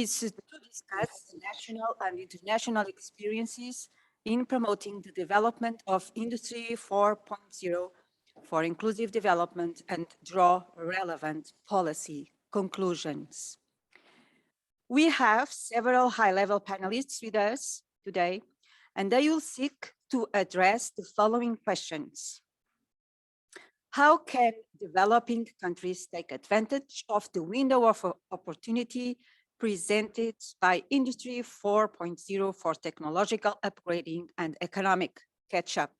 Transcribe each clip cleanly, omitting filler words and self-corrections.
is to discuss national and international experiences in promoting the development of Industry 4.0 for inclusive development and draw relevant policy conclusions. We have several high-level panelists with us today, and they will seek to address the following questions. How can developing countries take advantage of the window of opportunity presented by Industry 4.0 for technological upgrading and economic catch-up?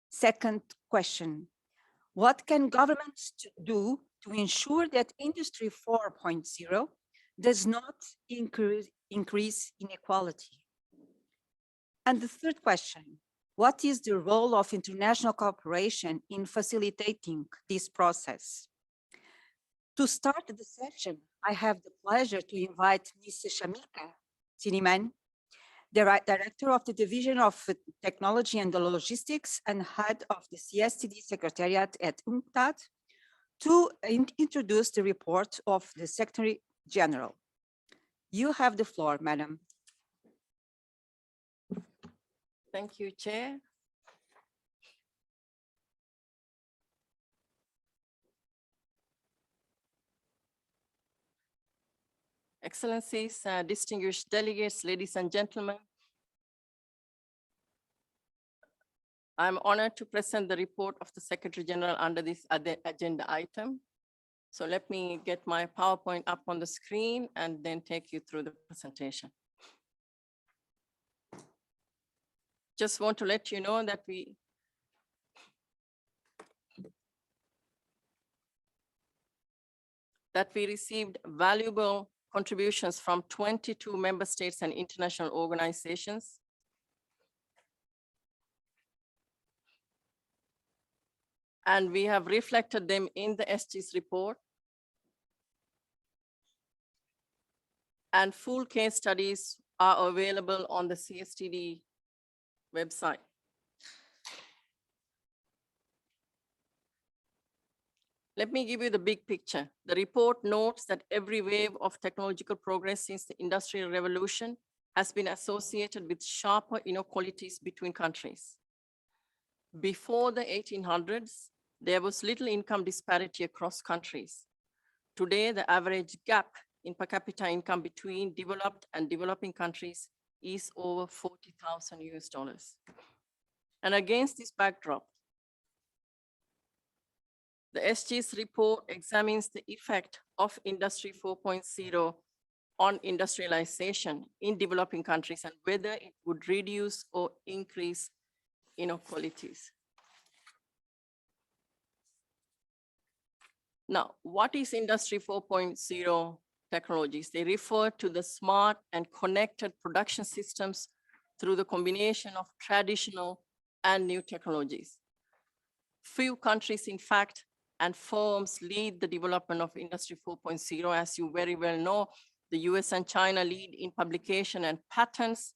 Second question, what can governments do to ensure that Industry 4.0 does not increase inequality? And the third question, what is the role of international cooperation in facilitating this process? To start the session, I have the pleasure to invite Ms. Shamika Sirimanne, Director of the Division of Technology and Logistics and Head of the CSTD Secretariat at UNCTAD, to introduce the report of the Secretary General. You have the floor, Madam. Thank you, Chair. Excellencies, distinguished delegates, ladies and gentlemen, I'm honored to present the report of the Secretary General under this agenda item. So let me get my PowerPoint up on the screen and then take you through the presentation. Just want to let you know that we received valuable contributions from 22 member states and international organizations. And we have reflected them in the SG's report. And full case studies are available on the CSTD website. Let me give you the big picture. The report notes that every wave of technological progress since the Industrial Revolution has been associated with sharper inequalities between countries. Before the 1800s, there was little income disparity across countries. Today, the average gap in per capita income between developed and developing countries is over $40,000. And against this backdrop, the SG's report examines the effect of Industry 4.0 on industrialization in developing countries and whether it would reduce or increase inequalities. Now, what is Industry 4.0 technologies? They refer to the smart and connected production systems through the combination of traditional and new technologies. Few countries, in fact, and firms lead the development of Industry 4.0. As you very well know, the US and China lead in publication and patents.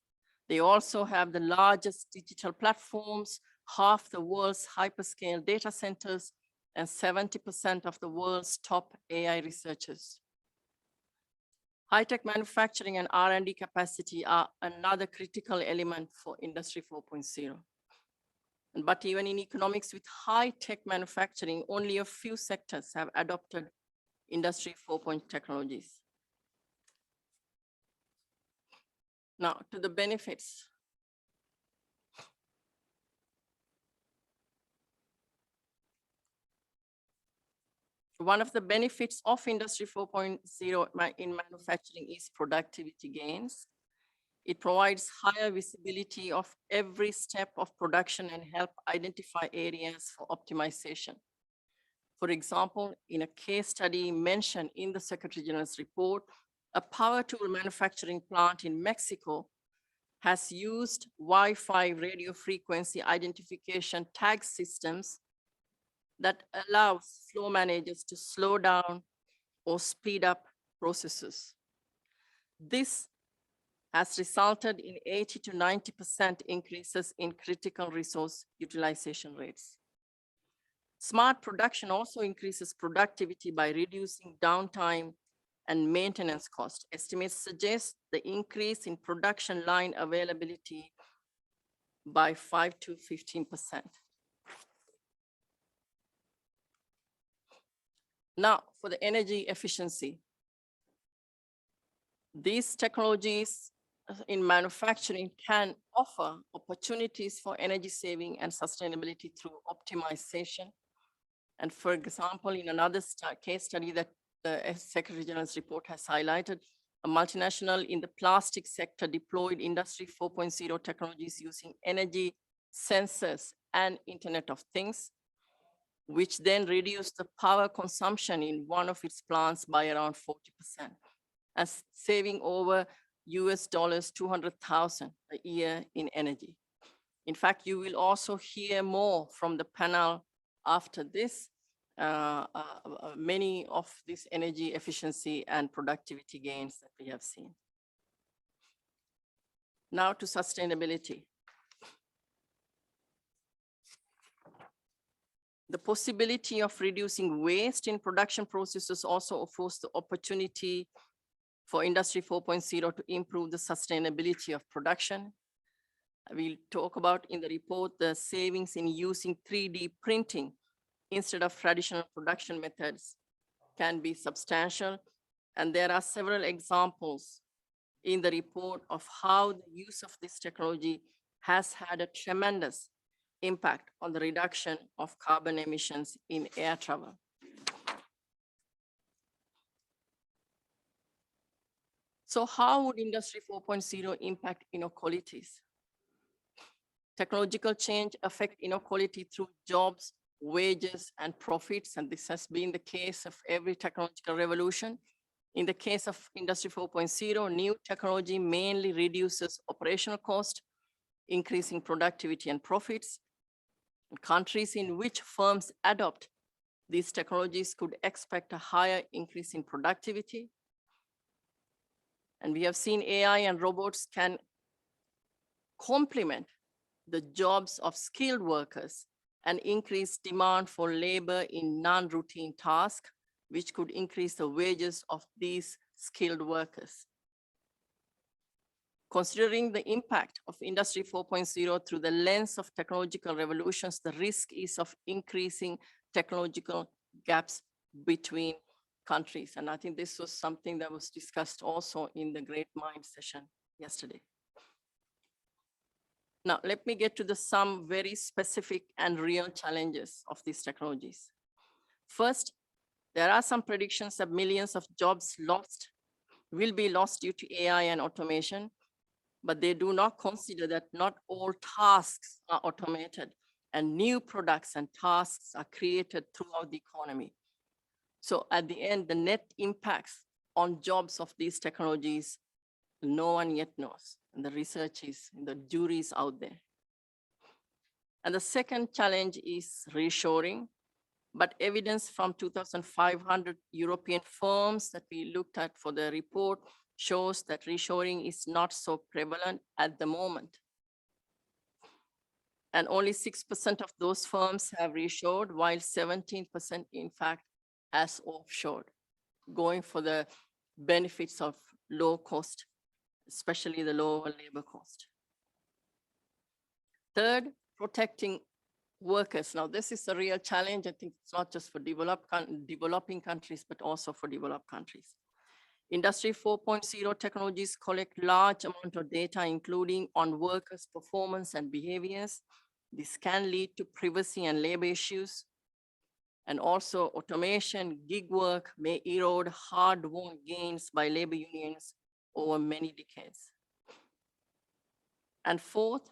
They also have the largest digital platforms, half the world's hyperscale data centers, and 70% of the world's top AI researchers. High-tech manufacturing and R&D capacity are another critical element for Industry 4.0. But even in economics with high-tech manufacturing, only a few sectors have adopted Industry 4.0 technologies. Now, to the benefits. One of the benefits of Industry 4.0 in manufacturing is productivity gains. It provides higher visibility of every step of production and help identify areas for optimization. For example, in a case study mentioned in the Secretary General's report, a power tool manufacturing plant in Mexico has used Wi-Fi radio frequency identification tag systems that allows floor managers to slow down or speed up processes. This has resulted in 80 to 90% increases in critical resource utilization rates. Smart production also increases productivity by reducing downtime and maintenance cost. Estimates suggest the increase in production line availability by 5 to 15%. Now, for the energy efficiency. These technologies in manufacturing can offer opportunities for energy saving and sustainability through optimization. And for example, in another case study that the Secretary General's report has highlighted, a multinational in the plastic sector deployed Industry 4.0 technologies using energy sensors and Internet of Things, which then reduced the power consumption in one of its plants by around 40%, and saving over US dollars 200,000 a year in energy. In fact, you will also hear more from the panel after this, many of these energy efficiency and productivity gains that we have seen. Now to sustainability. The possibility of reducing waste in production processes also offers the opportunity for Industry 4.0 to improve the sustainability of production. We'll talk about in the report the savings in using 3D printing instead of traditional production methods can be substantial. And there are several examples in the report of how the use of this technology has had a tremendous impact on the reduction of carbon emissions in air travel. So how would Industry 4.0 impact inequalities? Technological change affect inequality through jobs, wages, and profits, and this has been the case of every technological revolution. In the case of Industry 4.0, new technology mainly reduces operational cost, increasing productivity and profits. Countries in which firms adopt these technologies could expect a higher increase in productivity. And we have seen AI and robots can complement the jobs of skilled workers and increase demand for labor in non-routine tasks, which could increase the wages of these skilled workers. Considering the impact of Industry 4.0 through the lens of technological revolutions, the risk is of increasing technological gaps between countries. And I think this was something that was discussed also in the Great Mind session yesterday. Now, let me get to some very specific and real challenges of these technologies. First, there are some predictions that millions of jobs will be lost due to AI and automation, but they do not consider that not all tasks are automated and new products and tasks are created throughout the economy. So at the end, the net impacts on jobs of these technologies, no one yet knows. And the research is, the jury is out there. And the second challenge is reshoring, but evidence from 2,500 European firms that we looked at for the report shows that reshoring is not so prevalent at the moment. And only 6% of those firms have reshored, while 17% in fact has offshored, going for the benefits of low cost, especially the lower labor cost. Third, protecting workers. Now, this is a real challenge. I think it's not just for developing countries, but also for developed countries. Industry 4.0 technologies collect large amount of data, including on workers' performance and behaviors. This can lead to privacy and labor issues. And also automation, gig work may erode hard-won gains by labor unions over many decades. And fourth,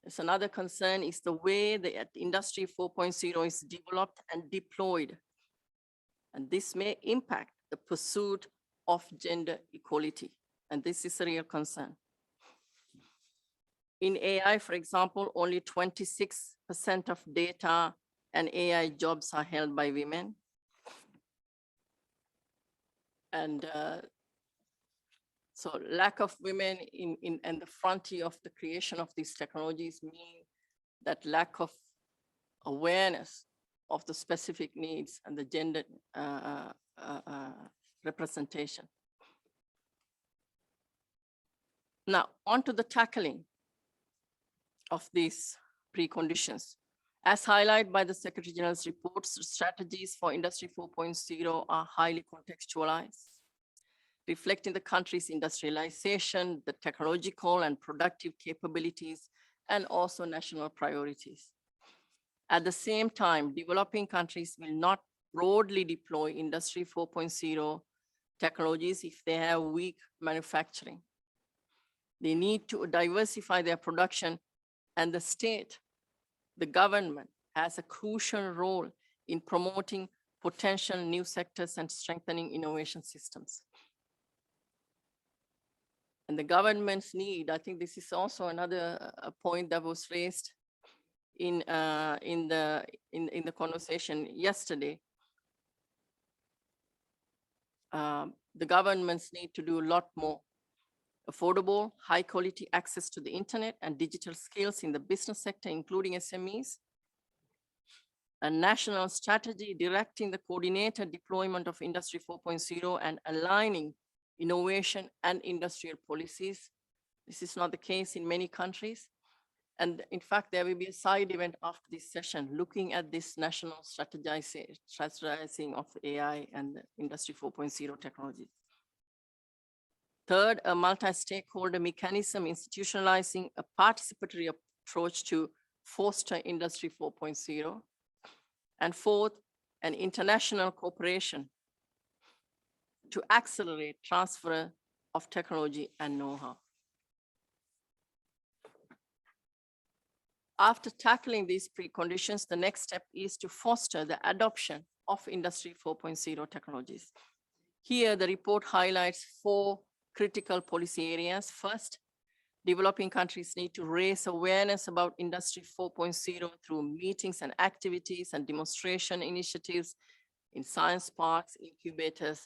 there's another concern is the way the Industry 4.0 is developed and deployed. And this may impact the pursuit of gender equality. And this is a real concern. In AI, for example, only 26% of data and AI jobs are held by women. And so lack of women in the frontier of the creation of these technologies mean that lack of awareness of the specific needs and the gender representation. Now, on to the tackling of these preconditions. As highlighted by the Secretary General's reports, strategies for Industry 4.0 are highly contextualized, reflecting the country's industrialization, the technological and productive capabilities, and also national priorities. At the same time, developing countries will not broadly deploy Industry 4.0 technologies if they have weak manufacturing. They need to diversify their production, and the state, the government, has a crucial role in promoting potential new sectors and strengthening innovation systems. And the government's need, I think this is also another point that was raised in the conversation yesterday. The governments need to do a lot more. Affordable, high quality access to the internet and digital skills in the business sector, including SMEs. A national strategy directing the coordinated deployment of Industry 4.0 and aligning innovation and industrial policies. This is not the case in many countries. And in fact, there will be a side event after this session looking at this national strategizing of AI and Industry 4.0 technologies. Third, a multi-stakeholder mechanism institutionalizing a participatory approach to foster Industry 4.0. And fourth, an international cooperation to accelerate transfer of technology and know-how. After tackling these preconditions, the next step is to foster the adoption of Industry 4.0 technologies. Here, the report highlights 4 critical policy areas. First, developing countries need to raise awareness about Industry 4.0 through meetings and activities and demonstration initiatives in science parks, incubators,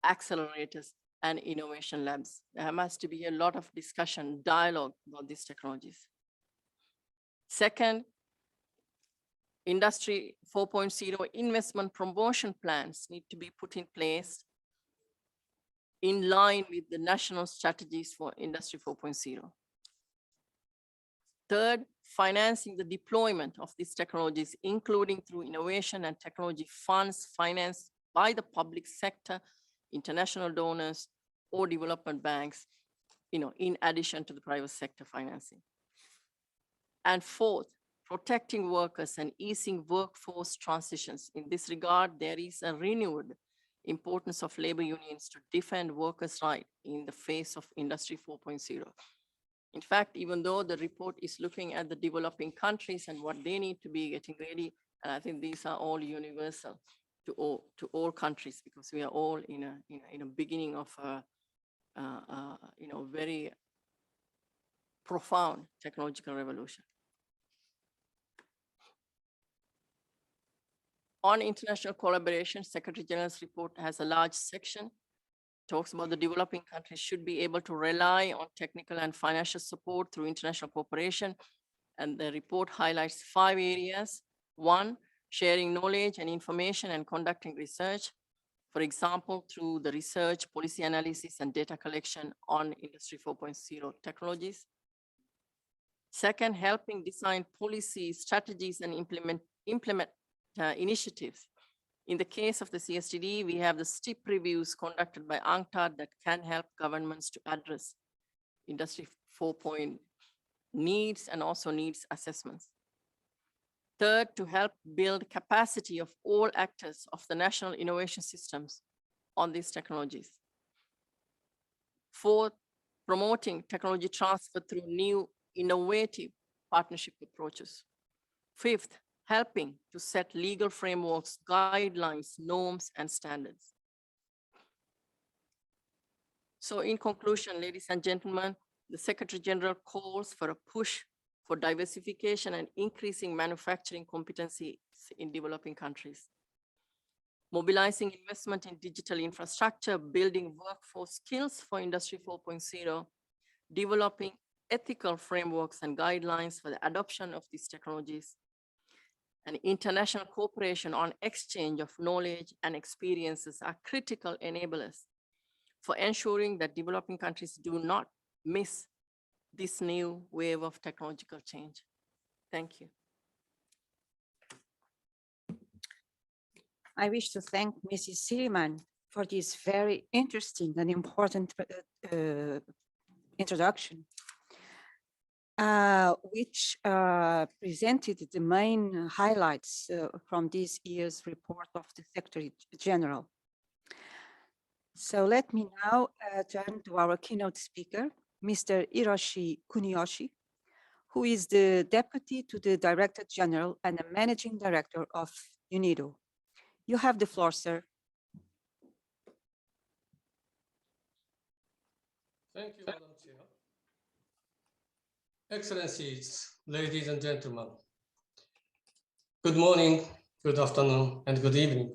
accelerators, and innovation labs. There must be a lot of discussion, dialogue about these technologies. Second, Industry 4.0 investment promotion plans need to be put in place in line with the national strategies for Industry 4.0. Third, financing the deployment of these technologies, including through innovation and technology funds financed by the public sector, international donors, or development banks, in addition to the private sector financing. And fourth, protecting workers and easing workforce transitions. In this regard, there is a renewed importance of labor unions to defend workers' rights in the face of Industry 4.0. In fact, even though the report is looking at the developing countries and what they need to be getting ready, and I think these are all universal to all countries, because we are all in a beginning of a very profound technological revolution. On international collaboration, Secretary General's report has a large section, talks about the developing countries should be able to rely on technical and financial support through international cooperation. And the report highlights 5 areas. 1, sharing knowledge and information and conducting research. For example, through the research, policy analysis, and data collection on Industry 4.0 technologies. Second, helping design policy strategies and implement initiatives. In the case of the CSTD, we have the STIP reviews conducted by UNCTAD that can help governments to address Industry 4.0 needs and also needs assessments. Third, to help build capacity of all actors of the national innovation systems on these technologies. Fourth, promoting technology transfer through new innovative partnership approaches. Fifth, helping to set legal frameworks, guidelines, norms, and standards. So in conclusion, ladies and gentlemen, the Secretary General calls for a push for diversification and increasing manufacturing competencies in developing countries. Mobilizing investment in digital infrastructure, building workforce skills for Industry 4.0, developing ethical frameworks and guidelines for the adoption of these technologies, and international cooperation on exchange of knowledge and experiences are critical enablers for ensuring that developing countries do not miss this new wave of technological change. Thank you. I wish to thank Mrs. Sirimanne for this very interesting and important introduction, which presented the main highlights from this year's report of the Secretary General. So let me now turn to our keynote speaker, Mr. Hiroshi Kuniyoshi, who is the Deputy to the Director General and the Managing Director of UNIDO. You have the floor, sir. Thank you, Madam Chair. Excellencies, ladies and gentlemen, good morning, good afternoon, and good evening.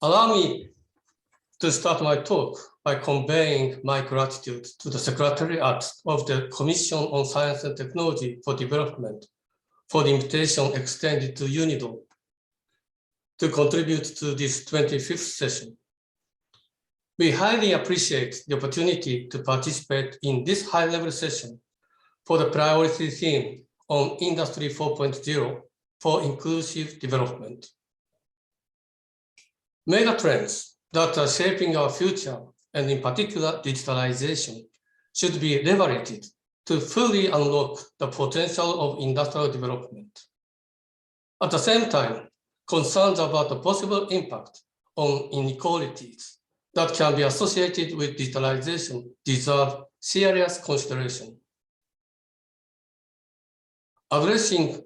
Allow me to start my talk by conveying my gratitude to the Secretariat of the Commission on Science and Technology for Development for the invitation extended to UNIDO to contribute to this 25th session. We highly appreciate the opportunity to participate in this high-level session for the priority theme on Industry 4.0 for inclusive development. Megatrends that are shaping our future, and in particular digitalization, should be leveraged to fully unlock the potential of industrial development. At the same time, concerns about the possible impact on inequalities that can be associated with digitalization deserve serious consideration. Addressing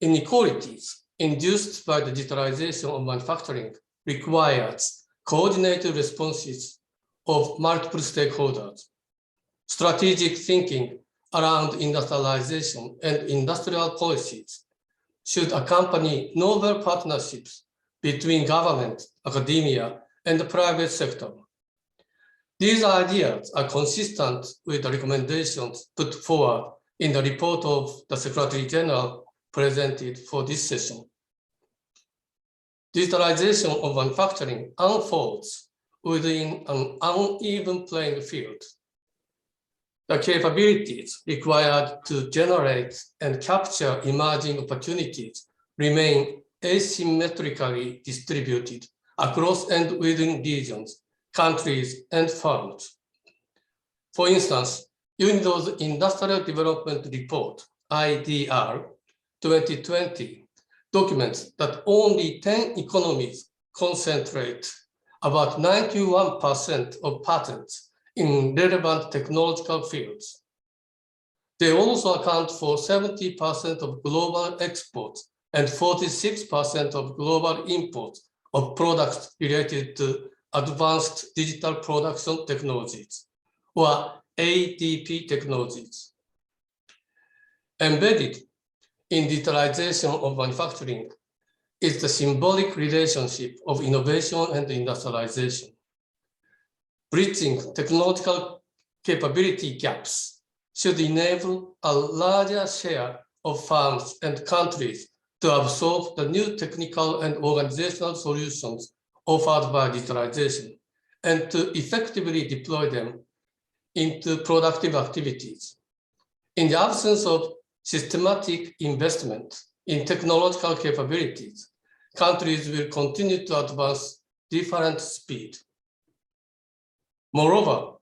inequalities induced by the digitalization of manufacturing requires coordinated responses of multiple stakeholders. Strategic thinking around industrialization and industrial policies should accompany novel partnerships between government, academia, and the private sector. These ideas are consistent with the recommendations put forward in the report of the Secretary General presented for this session. Digitalization of manufacturing unfolds within an uneven playing field. The capabilities required to generate and capture emerging opportunities remain asymmetrically distributed across and within regions, countries, and firms. For instance, UNIDO's Industrial Development Report, IDR 2020, documents that only 10 economies concentrate about 91% of patents in relevant technological fields. They also account for 70% of global exports and 46% of global imports of products related to advanced digital production technologies, or ADP technologies. Embedded in digitalization of manufacturing is the symbolic relationship of innovation and industrialization. Bridging technological capability gaps should enable a larger share of firms and countries to absorb the new technical and organizational solutions offered by digitalization and to effectively deploy them into productive activities. In the absence of systematic investment in technological capabilities, countries will continue to advance different speed. Moreover,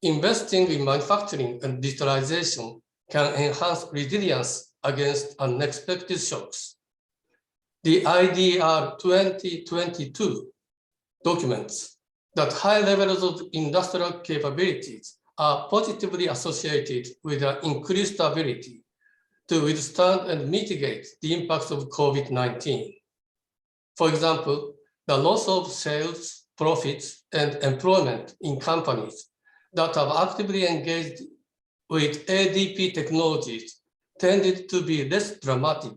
investing in manufacturing and digitalization can enhance resilience against unexpected shocks. The IDR 2022 documents that high levels of industrial capabilities are positively associated with an increased ability to withstand and mitigate the impacts of COVID-19. For example, the loss of sales, profits, and employment in companies that have actively engaged with ADP technologies tended to be less dramatic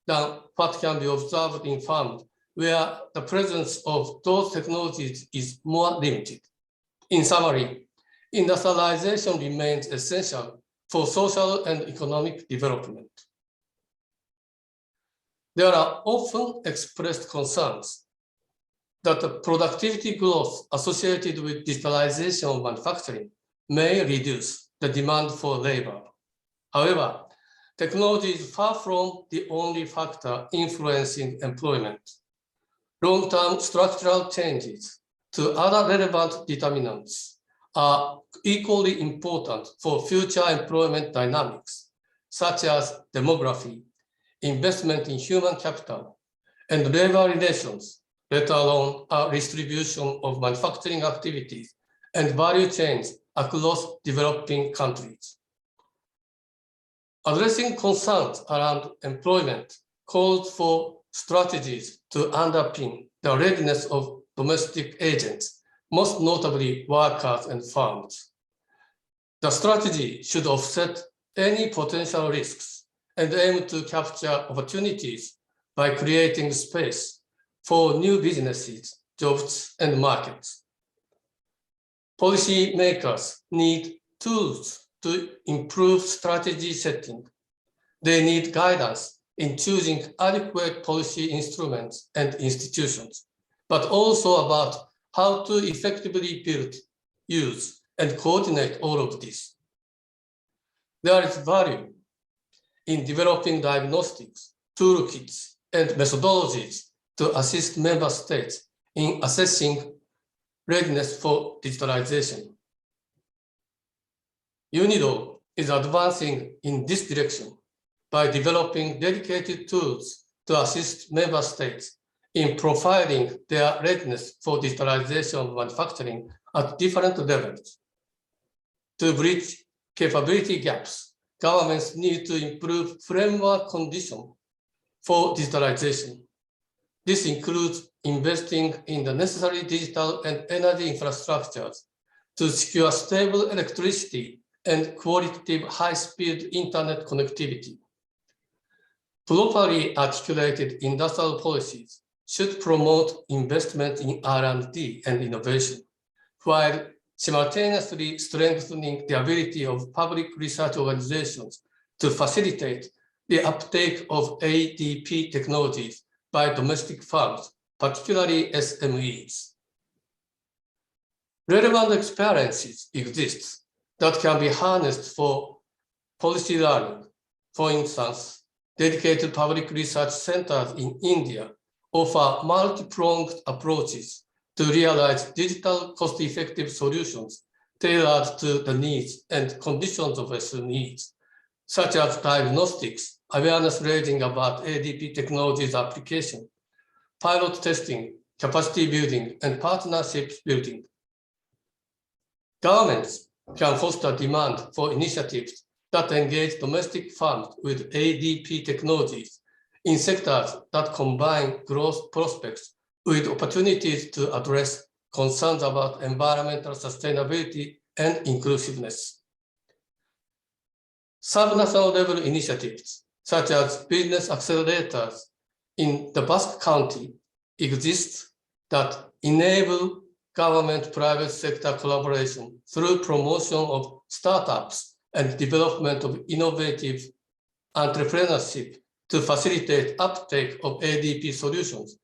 than what can be observed in firms where the presence of those technologies is more limited. In summary, industrialization remains essential for social and economic development. There are often expressed concerns that the productivity growth associated with digitalization of manufacturing may reduce the demand for labor. However, technology is far from the only factor influencing employment. Long-term structural changes to other relevant determinants are equally important for future employment dynamics, such as demography, investment in human capital, and labor relations, let alone a distribution of manufacturing activities and value chains across developing countries. Addressing concerns around employment calls for strategies to underpin the readiness of domestic agents, most notably workers and firms. The strategy should offset any potential risks and aim to capture opportunities by creating space for new businesses, jobs, and markets. Policymakers need tools to improve strategy setting. They need guidance in choosing adequate policy instruments and institutions, but also about how to effectively build, use, and coordinate all of this. There is value in developing diagnostics, toolkits, and methodologies to assist member states in assessing readiness for digitalization. UNIDO is advancing in this direction by developing dedicated tools to assist member states in profiling their readiness for digitalization of manufacturing at different levels. To bridge capability gaps, governments need to improve framework conditions for digitalization. This includes investing in the necessary digital and energy infrastructures to secure stable electricity and qualitative high-speed internet connectivity. Properly articulated industrial policies should promote investment in R&D and innovation, while simultaneously strengthening the ability of public research organizations to facilitate the uptake of ADP technologies by domestic firms, particularly SMEs. Relevant experiences exist that can be harnessed for policy learning. For instance, dedicated public research centers in India offer multi-pronged approaches to realize digital cost-effective solutions tailored to the needs and conditions of SMEs, such as diagnostics, awareness raising about ADP technologies application, pilot testing, capacity building, and partnerships building. Governments can foster demand for initiatives that engage domestic firms with ADP technologies in sectors that combine growth prospects with opportunities to address concerns about environmental sustainability and inclusiveness. Subnational level initiatives, such as business accelerators in the Basque Country, exist that enable government-private sector collaboration through promotion of startups and development of innovative entrepreneurship to facilitate uptake of ADP solutions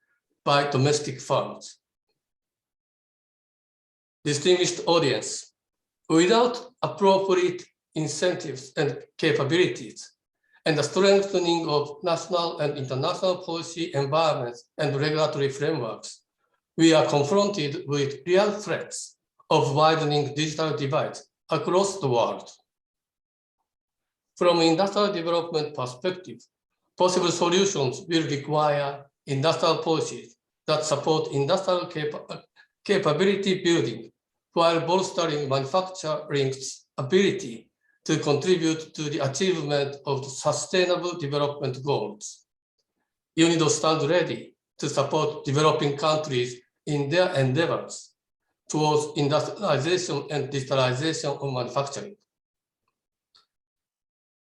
by domestic firms. Distinguished audience, without appropriate incentives and capabilities, and the strengthening of national and international policy environments and regulatory frameworks, we are confronted with real threats of widening digital divides across the world. From an industrial development perspective, possible solutions will require industrial policies that support industrial capability building while bolstering manufacturing's ability to contribute to the achievement of the Sustainable Development Goals. UNIDO stands ready to support developing countries in their endeavors towards industrialization and digitalization of manufacturing.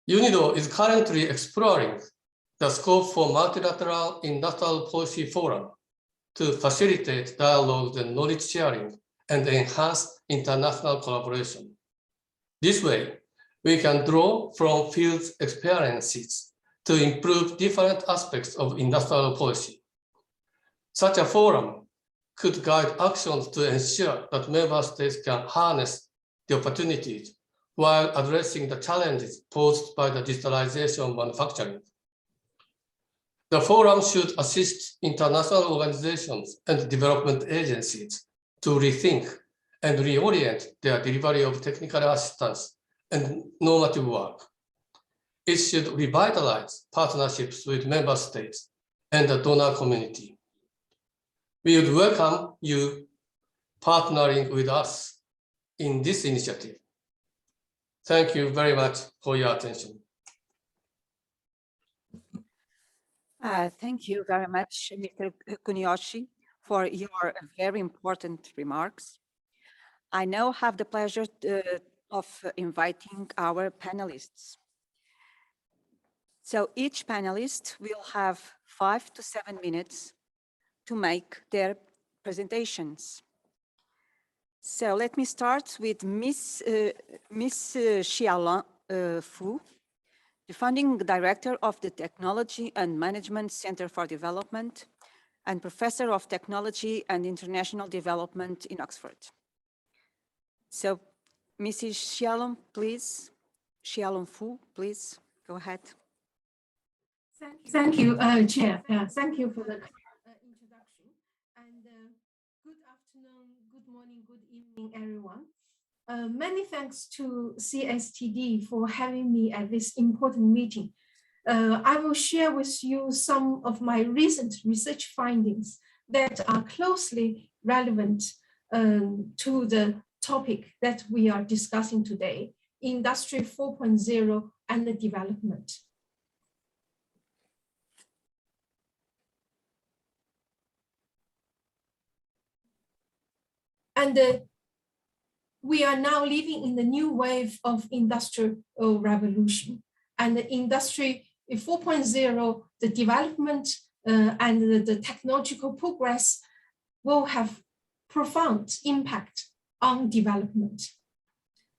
UNIDO is currently exploring the scope for multilateral industrial policy forum to facilitate dialogue and knowledge sharing and enhance international collaboration. This way, We can draw from field experiences to improve different aspects of industrial policy. Such a forum could guide actions to ensure that member states can harness the opportunities while addressing the challenges posed by the digitalization of manufacturing. The forum should assist international organizations and development agencies to rethink and reorient their delivery of technical assistance and normative work. It should revitalize partnerships with member states and the donor community. We would welcome you partnering with us in this initiative. Thank you very much for your attention. Thank you very much, Mr. Kuniyoshi, for your very important remarks. I now have the pleasure of inviting our panelists. So each panelist will have 5 to 7 minutes to make their presentations. So let me start with Miss Xiaolan Fu, the founding director of the Technology and Management Center for Development and professor of technology and international development in Oxford. So Mrs. Xiaolan, please, Xiaolan Fu, please go ahead. Thank you, Chair. Thank you for the introduction. And good afternoon, good morning, good evening, everyone. Many thanks to CSTD for having me at this important meeting. I will share with you some of my recent research findings that are closely relevant to the topic that we are discussing today, Industry 4.0 and the development. And we are now living in the new wave of industrial revolution. And the Industry 4.0, the development and the technological progress will have profound impact on development.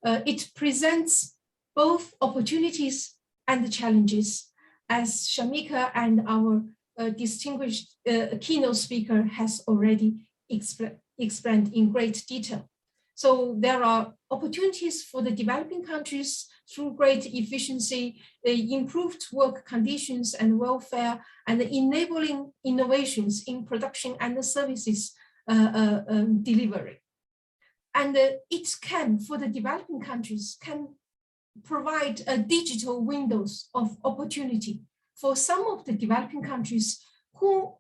It presents both opportunities and challenges, as Shamika and our distinguished keynote speaker has already explained in great detail. So there are opportunities for the developing countries through great efficiency, improved work conditions and welfare, and enabling innovations in production and the services delivery. And it can, for the developing countries, can provide a digital windows of opportunity for some of the developing countries who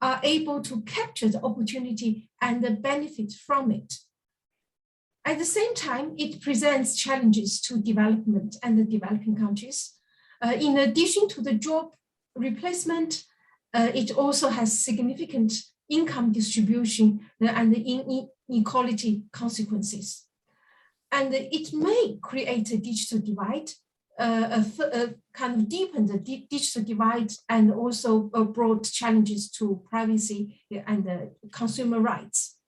are able to capture the opportunity and benefit from it. At the same time, it presents challenges to development and the developing countries. In addition to the job replacement, it also has significant income distribution and the inequality consequences. And it may create a digital divide, kind of deepen the digital divide, and also brought challenges to privacy and consumer rights.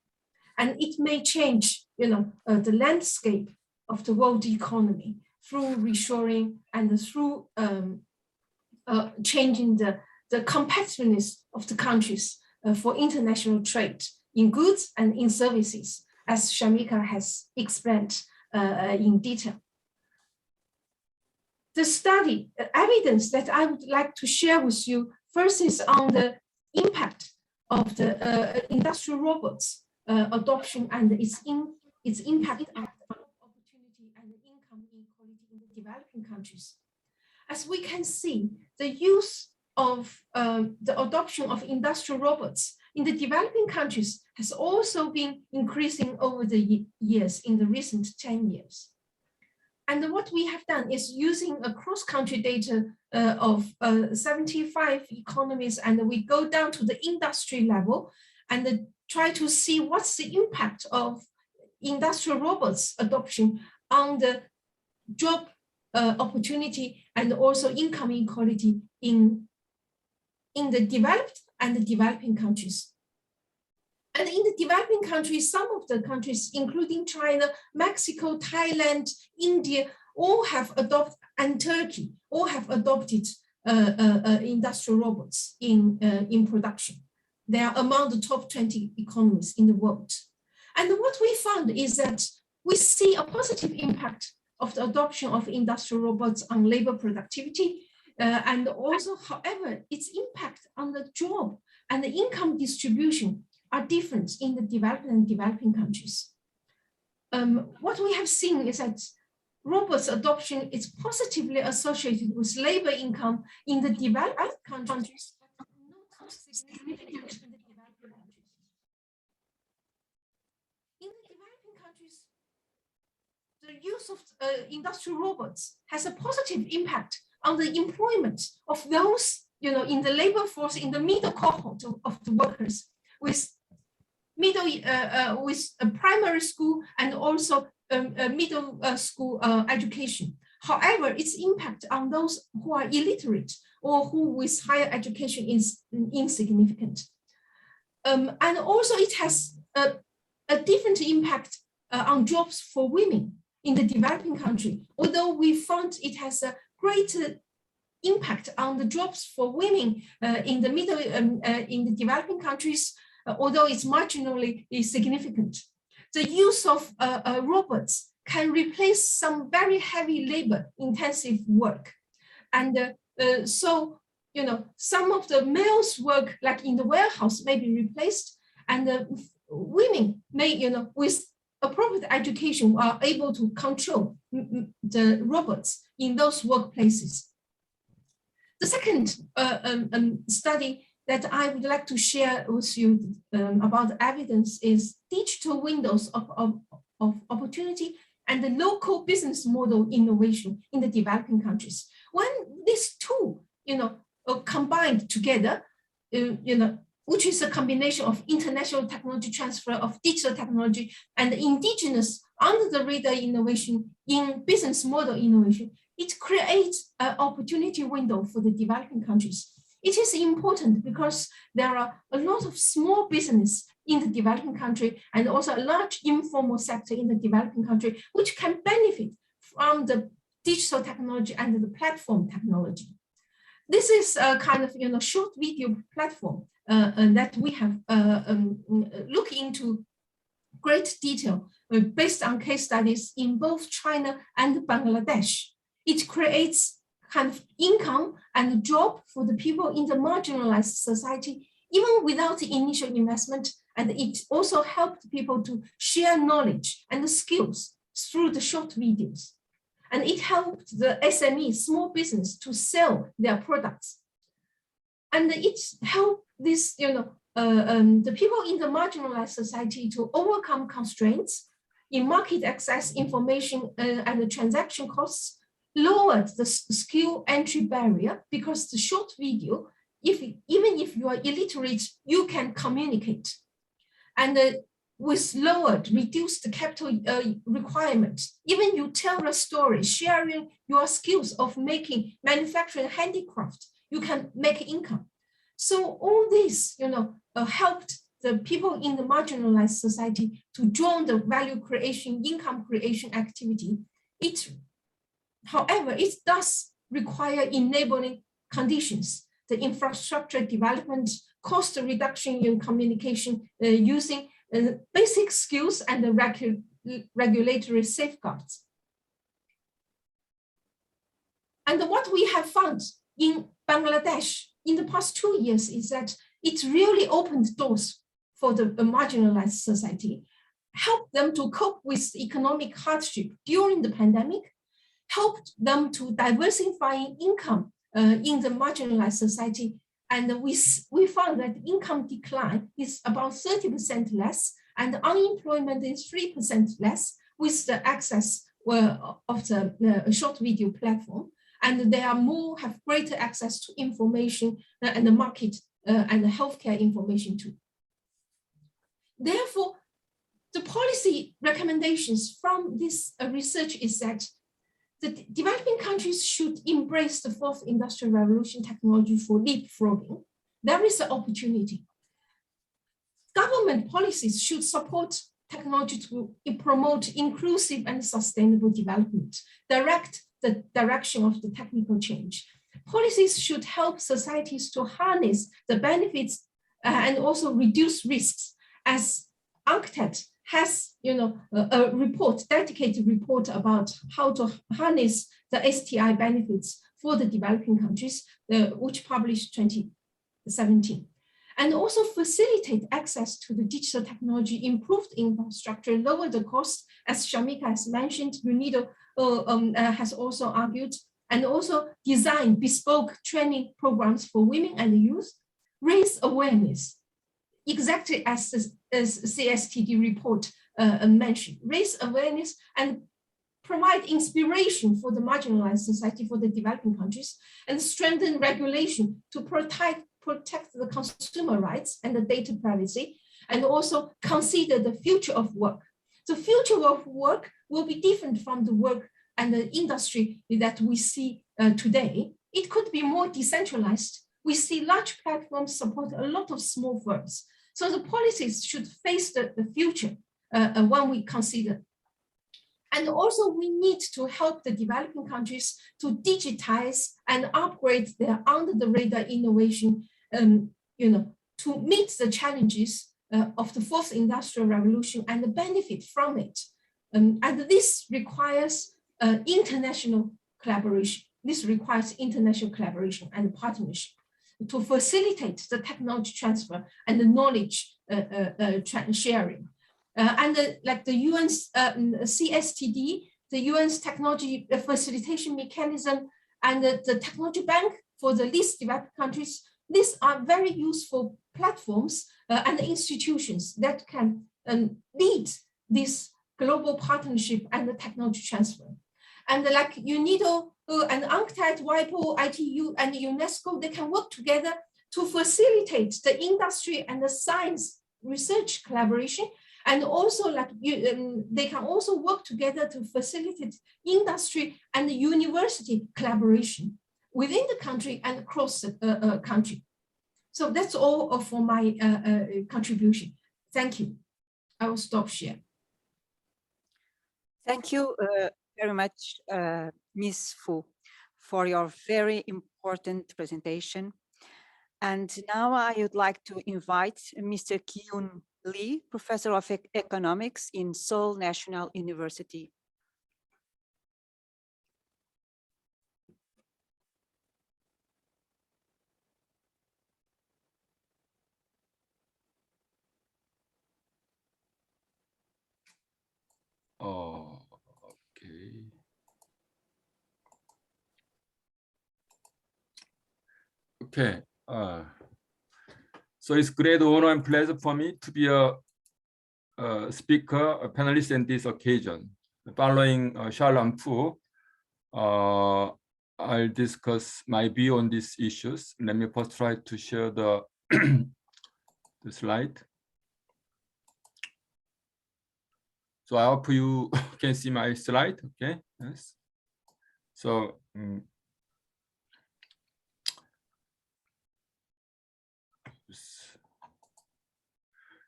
And it may change, the landscape of the world economy through reshoring and through changing the competitiveness of the countries for international trade in goods and in services, as Shamika has explained in detail. The study evidence that I would like to share with you first is on the impact of the industrial robots adoption and its impact on opportunity and income inequality in the developing countries. As we can see, the use of the adoption of industrial robots in the developing countries has also been increasing over the years in the recent 10 years. And what we have done is using a cross-country data of 75 economies, and we go down to the industry level and try to see what's the impact of industrial robots adoption on the job opportunity and also income inequality in the developed and the developing countries. And in the developing countries, some of the countries, including China, Mexico, Thailand, India, all have adopted, and Turkey all have adopted industrial robots in production. They are among the top 20 economies in the world. And what we found is that we see a positive impact of the adoption of industrial robots on labor productivity, and also, however, its impact on the job and the income distribution are different in the developed and developing countries. What we have seen is that robots adoption is positively associated with labor income in the developed countries, but not significant in the developing countries. In the developing countries, the use of industrial robots has a positive impact on the employment of those, in the labor force in the middle cohort of the workers with with a primary school and also a middle school education. However, its impact on those who are illiterate or who with higher education is insignificant. And also it has a different impact on jobs for women in the developing country, although we found it has a greater impact on the jobs for women in the middle, in the developing countries, although it's marginally significant. The use of robots can replace some very heavy labor intensive work. And so, some of the males' work, like in the warehouse, may be replaced, and women may, with appropriate education, are able to control the robots in those workplaces. The second study that I would like to share with you about evidence is digital windows of opportunity and the local business model innovation in the developing countries. When these two, combined together, which is a combination of international technology transfer of digital technology and indigenous under the radar innovation in business model innovation, it creates an opportunity window for the developing countries. It is important because there are a lot of small business in the developing country and also a large informal sector in the developing country, which can benefit from the digital technology and the platform technology. This is a kind of short video platform that we have looked into great detail based on case studies in both China and Bangladesh. It creates kind of income and job for the people in the marginalized society, even without the initial investment. And it also helped people to share knowledge and skills through the short videos. And it helped the SME, small business, to sell their products. And it helped this, the people in the marginalized society to overcome constraints in market access, information, and the transaction costs, lowered the skill entry barrier because the short video, even if you are illiterate, you can communicate. And with lowered, reduced capital requirement, even you tell a story, sharing your skills of making manufacturing handicraft, you can make income. So all this, helped the people in the marginalized society to join the value creation, income creation activity. However, it does require enabling conditions, the infrastructure development, cost reduction in communication using basic skills and the regulatory safeguards. And what we have found in Bangladesh in the past 2 years is that it really opened doors for the marginalized society, helped them to cope with economic hardship during the pandemic, helped them to diversify income in the marginalized society. And we found that income decline is about 30% less and unemployment is 3% less with the access of the short video platform. And they have greater access to information and the market and the healthcare information too. Therefore, the policy recommendations from this research is that the developing countries should embrace the fourth industrial revolution technology for leapfrogging. There is an opportunity. Government policies should support technology to promote inclusive and sustainable development, direct the direction of the technical change. Policies should help societies to harness the benefits and also reduce risks, as UNCTAD has a report, dedicated report about how to harness the STI benefits for the developing countries, which published 2017. And also facilitate access to the digital technology, improved infrastructure, lower the cost, as Shamika has mentioned, UNIDO has also argued, and also design bespoke training programs for women and youth, raise awareness, exactly as the CSTD report mentioned, raise awareness and provide inspiration for the marginalized society, for the developing countries, and strengthen regulation to protect the consumer rights and the data privacy, and also consider the future of work. The future of work will be different from the work and the industry that we see today. It could be more decentralized. We see large platforms support a lot of small firms. So the policies should face the future when we consider. And also we need to help the developing countries to digitize and upgrade their under the radar innovation, to meet the challenges of the fourth industrial revolution and benefit from it. And this requires international collaboration. This requires international collaboration and partnership to facilitate the technology transfer and the knowledge sharing. Like the UN's CSTD, the UN's technology facilitation mechanism, and the technology bank for the least developed countries, these are very useful platforms and institutions that can lead this global partnership and the technology transfer. And like UNIDO and UNCTAD, WIPO, ITU, and UNESCO, they can work together to facilitate the industry and the science research collaboration. And also like they can also work together to facilitate industry and the university collaboration within the country and across the country. So that's all for my contribution. Thank you. I will stop share. Thank you very much, Ms. Fu, for your very important presentation. And now I would like to invite Mr. Keun Lee, Professor of Economics in Seoul National University. Okay. Okay. So it's great honor and pleasure for me to be a speaker, a panelist in this occasion. Following Xiaolan Fu, I'll discuss my view on these issues. Let me first try to share the, the slide. So I hope you can see my slide, okay? Yes. So,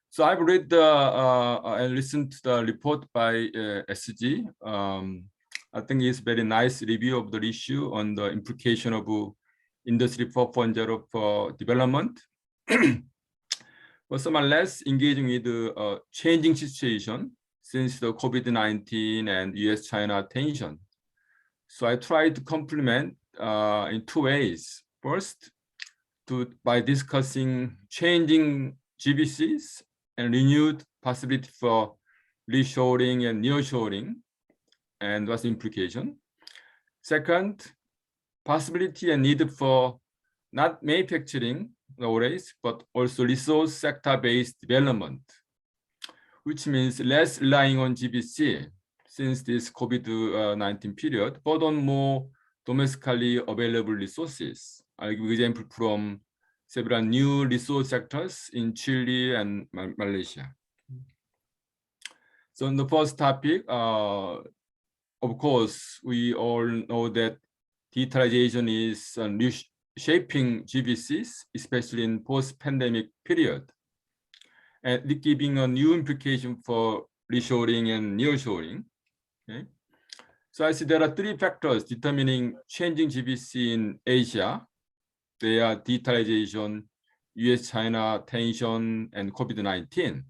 so I've read and listened to the report by SG. I think it's very nice review of the issue on the implication of Industry 4.0 for development. But some are less engaging with the changing situation since the COVID-19 and US-China tension. So I tried to complement in two ways. First, by discussing changing GBCs and renewed possibility for reshoring and nearshoring, and what's the implication. Second, possibility and need for not manufacturing nowadays, but also resource sector-based development, which means less relying on GBC since this COVID-19 period, but on more domestically available resources. I'll give an example from several new resource sectors in Chile and Malaysia. So on the first topic, of course, we all know that digitalization is reshaping GBCs, especially in post-pandemic period. and giving a new implication for reshoring and nearshoring. Okay. So I see there are three factors determining changing GBC in Asia. They are digitalization, US-China tension, and COVID-19.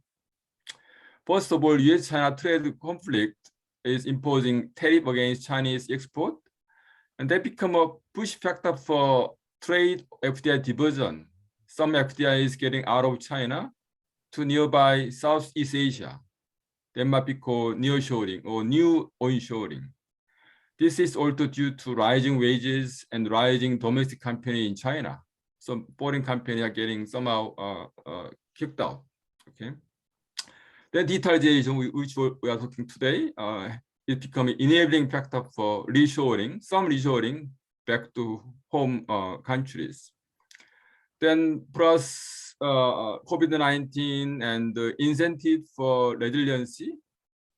First of all, US-China trade conflict is imposing tariff against Chinese export, and that become a push factor for trade FDI diversion. Some FDI is getting out of China to nearby Southeast Asia. That might be called nearshoring or new onshoring. This is also due to rising wages and rising domestic company in China. Some foreign companies are getting somehow kicked out. Okay. Then digitalization, which we are talking today, is becoming enabling factor for reshoring, some reshoring back to home countries. Then plus COVID-19 and the incentive for resiliency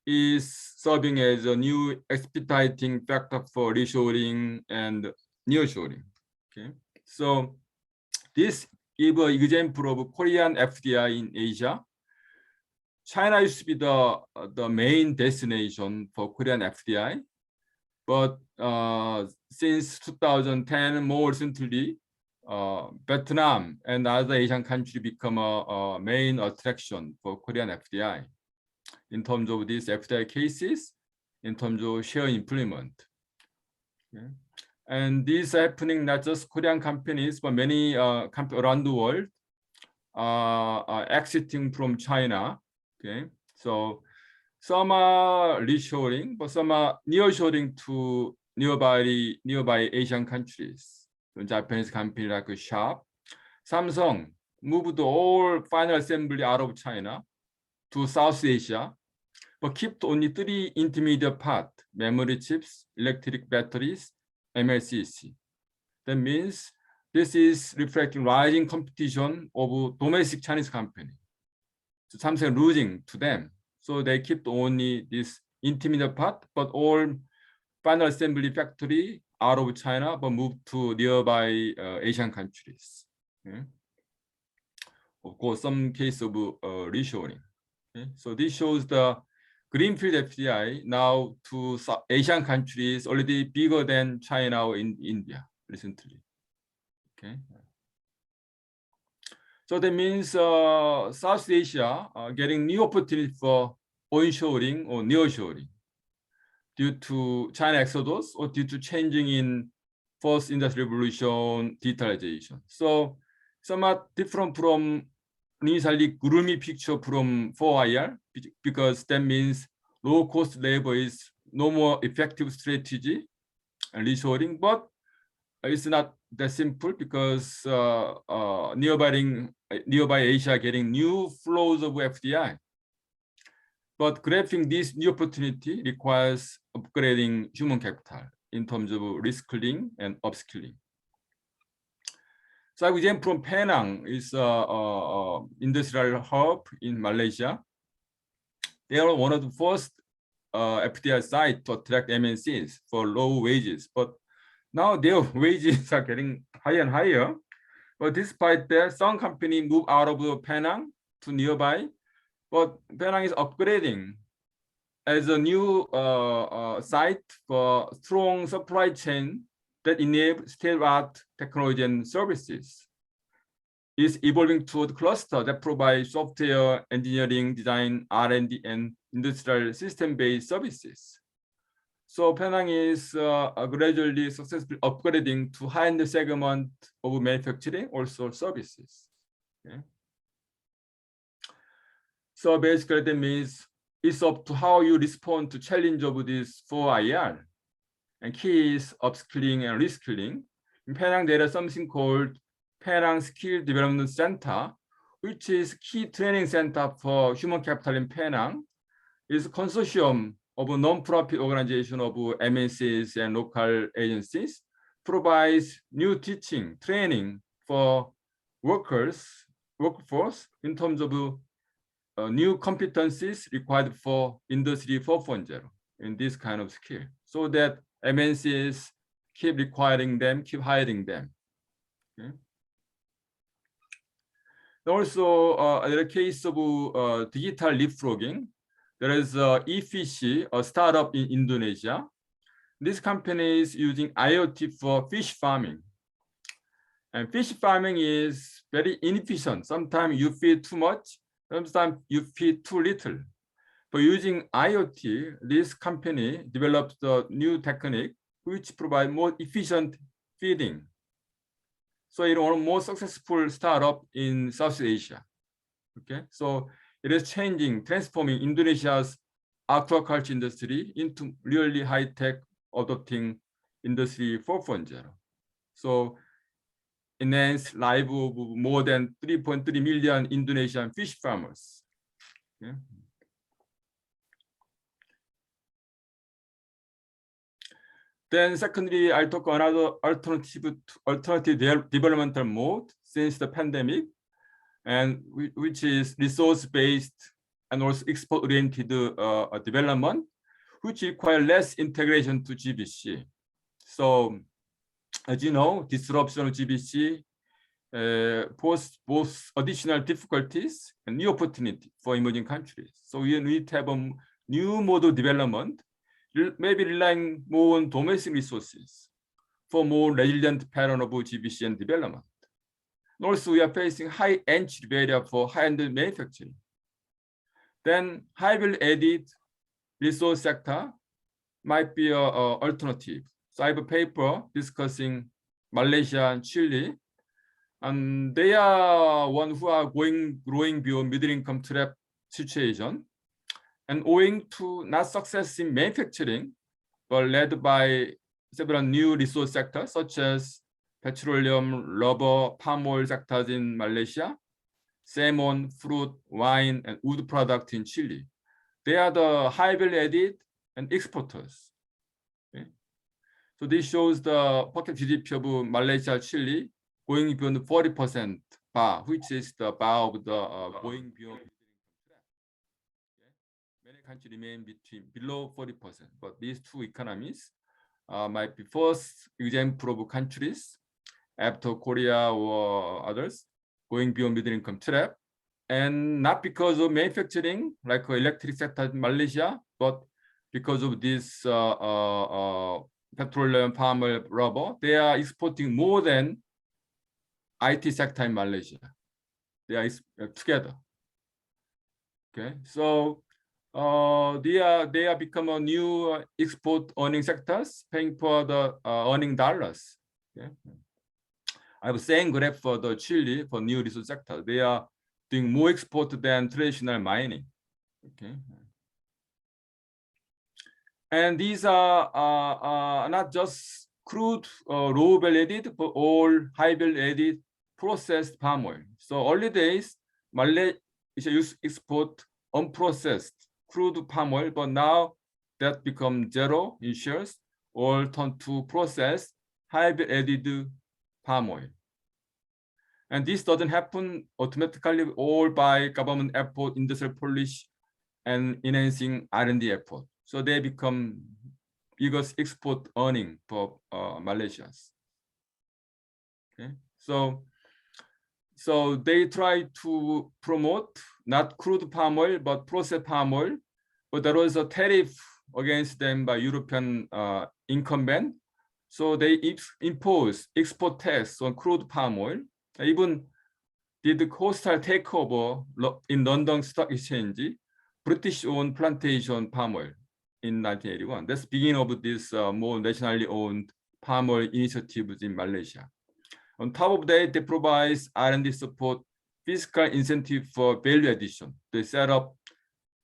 is serving as a new expediting factor for reshoring and nearshoring. Okay, so this gives an example of Korean FDI in Asia. China used to be the main destination for Korean FDI, but since 2010, more recently, Vietnam and other Asian countries become a main attraction for Korean FDI in terms of these FDI cases, in terms of share employment. Okay. And these are happening not just Korean companies, but many companies around the world are exiting from China. Okay, so some are reshoring, but some are nearshoring to nearby Asian countries. So Japanese companies like Sharp, Samsung moved all final assembly out of China to South Asia, but kept only 3 intermediate parts: memory chips, electric batteries, MLCC. That means this is reflecting rising competition of domestic Chinese companies. So Samsung losing to them. So they kept only this intermediate part, but all final assembly factory out of China, but moved to nearby Asian countries. Okay. Of course, some case of reshoring. Okay. So this shows the greenfield FDI now to Asian countries already bigger than China or in India recently. Okay. So that means South Asia getting new opportunity for onshoring or nearshoring due to China exodus or due to changing in first industrial revolution, digitalization. So somewhat different from initially gloomy picture from 4IR, because that means low cost labor is no more effective strategy and reshoring, but it's not that simple because nearby Asia getting new flows of FDI. But grabbing this new opportunity requires upgrading human capital in terms of reskilling and upskilling. So example from Penang is industrial hub in Malaysia. They are one of the first FDI sites to attract MNCs for low wages, but now their wages are getting higher and higher. But despite that, some company move out of Penang to nearby, but Penang is upgrading as a new site for strong supply chain that enable state-of-the-art technology and services. Is evolving toward cluster that provides software, engineering, design, R&D, and industrial system-based services. So Penang is gradually successfully upgrading to high-end segment of manufacturing, also services. Okay. So basically that means it's up to how you respond to challenge of this 4IR. And key is upskilling and reskilling. In Penang, there is something called Penang Skill Development Center, which is key training center for human capital in Penang. It's a consortium of a non-profit organization of MNCs and local agencies, provides new teaching, training for workforce in terms of new competencies required for Industry 4.0 in this kind of skill, so that MNCs keep requiring them, keep hiring them. Okay. Also, in the case of digital leapfrogging, there is eFish, a startup in Indonesia. This company is using IoT for fish farming. And fish farming is very inefficient. Sometimes you feed too much, sometimes you feed too little. But using IoT, this company developed a new technique which provides more efficient feeding. So it's one more successful startup in South Asia. Okay, so it is transforming Indonesia's aquaculture industry into really high-tech adopting Industry 4.0. So enhance life of more than 3.3 million Indonesian fish farmers. Okay. Then secondly, I'll talk another alternative developmental mode since the pandemic, and which is resource-based and also export-oriented development, which require less integration to GBC. So, as you know, disruption of GBC pose both additional difficulties and new opportunity for emerging countries. So we need to have a new mode of development, maybe relying more on domestic resources for more resilient pattern of GBC and development. And also, we are facing high entry barrier for high-end manufacturing. Then high value added resource sector might be an alternative. So I have a paper discussing Malaysia and Chile, and they are one who are growing beyond middle-income trap situation. And owing to not success in manufacturing, but led by several new resource sectors such as petroleum, rubber, palm oil sectors in Malaysia, salmon, fruit, wine, and wood product in Chile. They are the high value added and exporters. Okay. So this shows the pocket GDP of Malaysia, Chile going beyond 40% bar, which is the bar of the going beyond. Many countries remain below 40%, but these two economies might be first example of countries after Korea or others going beyond middle income trap, and not because of manufacturing like electric sector in Malaysia, but because of this petroleum, palm oil, rubber. They are exporting more than IT sector in Malaysia. They are together. Okay, so they are become a new export earning sectors, paying for the earning dollars. Okay. I have the same graph for the Chile for new resource sector. They are doing more export than traditional mining. Okay. And these are not just crude low value added, but all high value added processed palm oil. So early days, Malaysia used to export unprocessed crude palm oil, but now that become zero in shares, all turn to processed high value added palm oil. And this doesn't happen automatically, all by government effort, industrial policy, and enhancing R&D effort. So they become biggest export earning for Malaysia. Okay, so they try to promote not crude palm oil but processed palm oil, but there was a tariff against them by European incumbent. So they impose export tax on crude palm oil. Even did hostile takeover in London Stock Exchange, British-owned plantation palm oil in 1981. That's the beginning of this more nationally owned palm oil initiatives in Malaysia. On top of that, they provide R&D support, fiscal incentive for value addition. They set up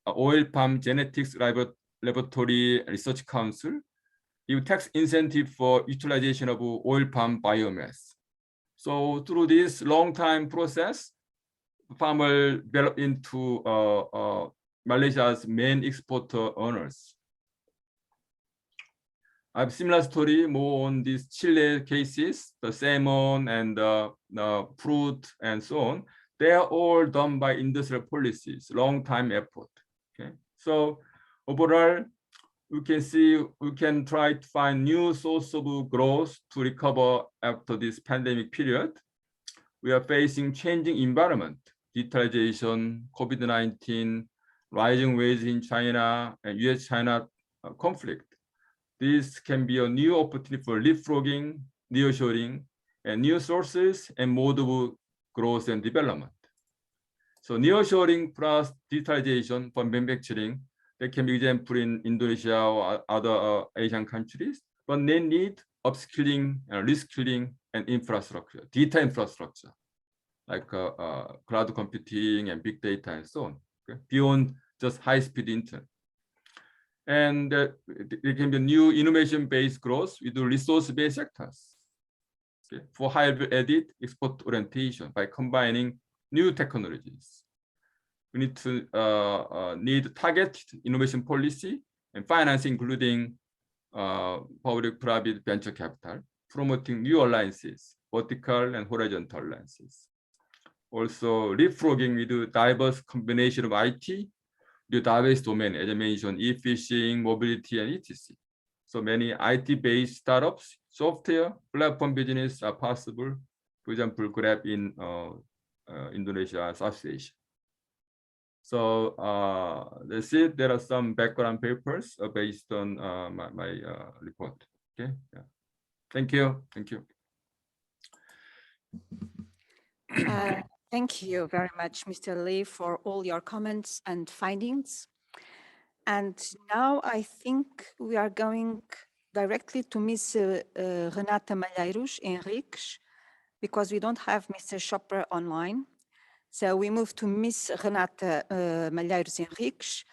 oil palm genetics laboratory research council, give tax incentive for utilization of oil palm biomass. So through this long time process, palm oil developed into Malaysia's main exporter earners. I have similar story more on these Chile cases, the salmon and the fruit and so on. They are all done by industrial policies, long time effort. Okay, so overall, we can see we can try to find new source of growth to recover after this pandemic period. we are facing changing environment, digitalization, COVID-19, rising wages in China, and US-China conflict. This can be a new opportunity for leapfrogging, nearshoring, and new sources and mode of growth and development. So nearshoring plus digitalization for manufacturing, that can be example in Indonesia or other Asian countries, but they need upskilling and reskilling and infrastructure, data infrastructure, like cloud computing and big data and so on, okay? Beyond just high-speed internet. And there can be new innovation-based growth with resource-based sectors, okay, for higher added export orientation by combining new technologies. We need to need targeted innovation policy and financing, including public-private venture capital, promoting new alliances, vertical and horizontal alliances. Also, leapfrogging with a diverse combination of IT, the diverse domain, as I mentioned, e-fishing, mobility, and etc. So many IT-based startups, software, platform business are possible. For example, Grab in Indonesia, South Asia. So that's it. There are some background papers based on my report. Okay. Yeah. Thank you. Thank you. Thank you very much, Mr. Lee, for all your comments and findings. And now I think we are going directly to Ms. Renata Malheiros Henriques, because we don't have Mr. Chopra online. So we move to Ms. Renata Malheiros Henriques,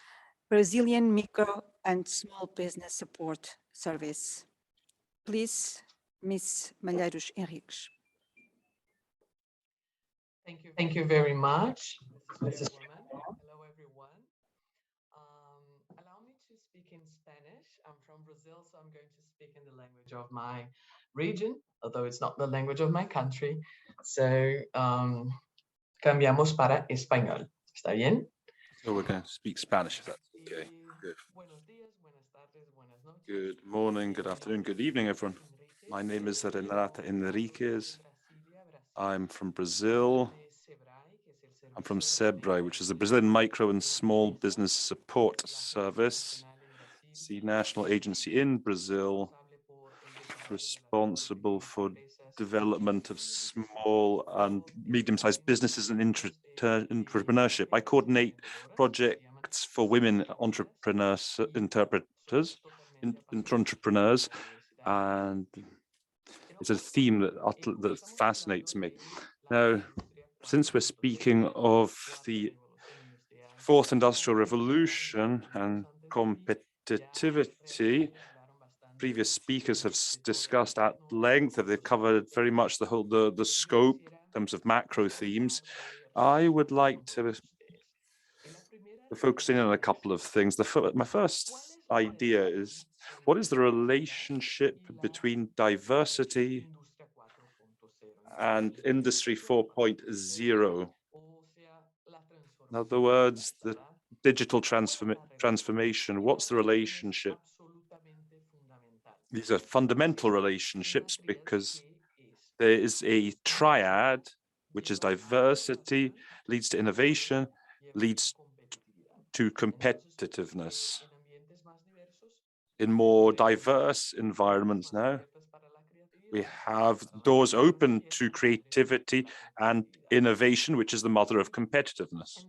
Brazilian Micro and Small Business Support Service. Please, Ms. Malheiros Henriques. Thank you very much, Mrs. Chairman. Hello, everyone. Allow me to speak in Spanish. I'm from Brazil, so I'm going to speak in the language of my region, although it's not the language of my country. So, cambiamos para español. ¿Está bien? So we're going to speak Spanish, if that's okay. Good. Good morning, good afternoon, good evening, everyone. My name is Renata Henriques. I'm from Brazil. I'm from SEBRAE, which is the Brazilian Micro and Small Business Support Service. It's the national agency in Brazil responsible for development of small and medium-sized businesses and entrepreneurship. I coordinate projects for women entrepreneurs, entrepreneurs, and it's a theme that fascinates me. Now, since we're speaking of the fourth industrial revolution and competitivity, previous speakers have discussed at length, they've covered very much the scope in terms of macro themes. I would like to focus in on a couple of things. My first idea is, what is the relationship between diversity and Industry 4.0? In other words, the digital transformation, what's the relationship? These are fundamental relationships because there is a triad, which is diversity, leads to innovation, leads to competitiveness. In more diverse environments now, we have doors open to creativity and innovation, which is the mother of competitiveness.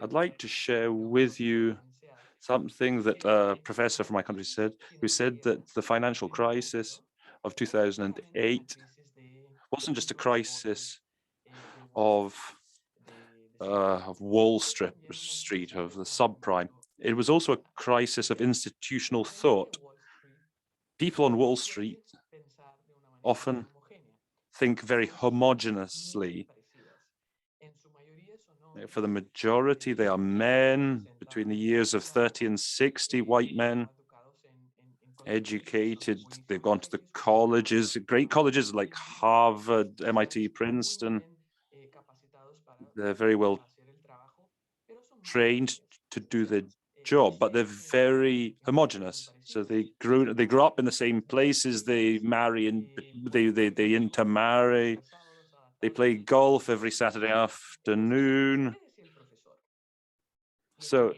I'd like to share with you something that a professor from my country said, who said that the financial crisis of 2008 wasn't just a crisis of Wall Street, of the subprime. It was also a crisis of institutional thought. People on Wall Street often think very homogeneously. For the majority, they are men between the years of 30 and 60, white men, educated. They've gone to the colleges, great colleges like Harvard, MIT, Princeton. They're very well trained to do their job, but they're very homogenous. So they grew up in the same places, they marry and they intermarry, they play golf every Saturday afternoon. So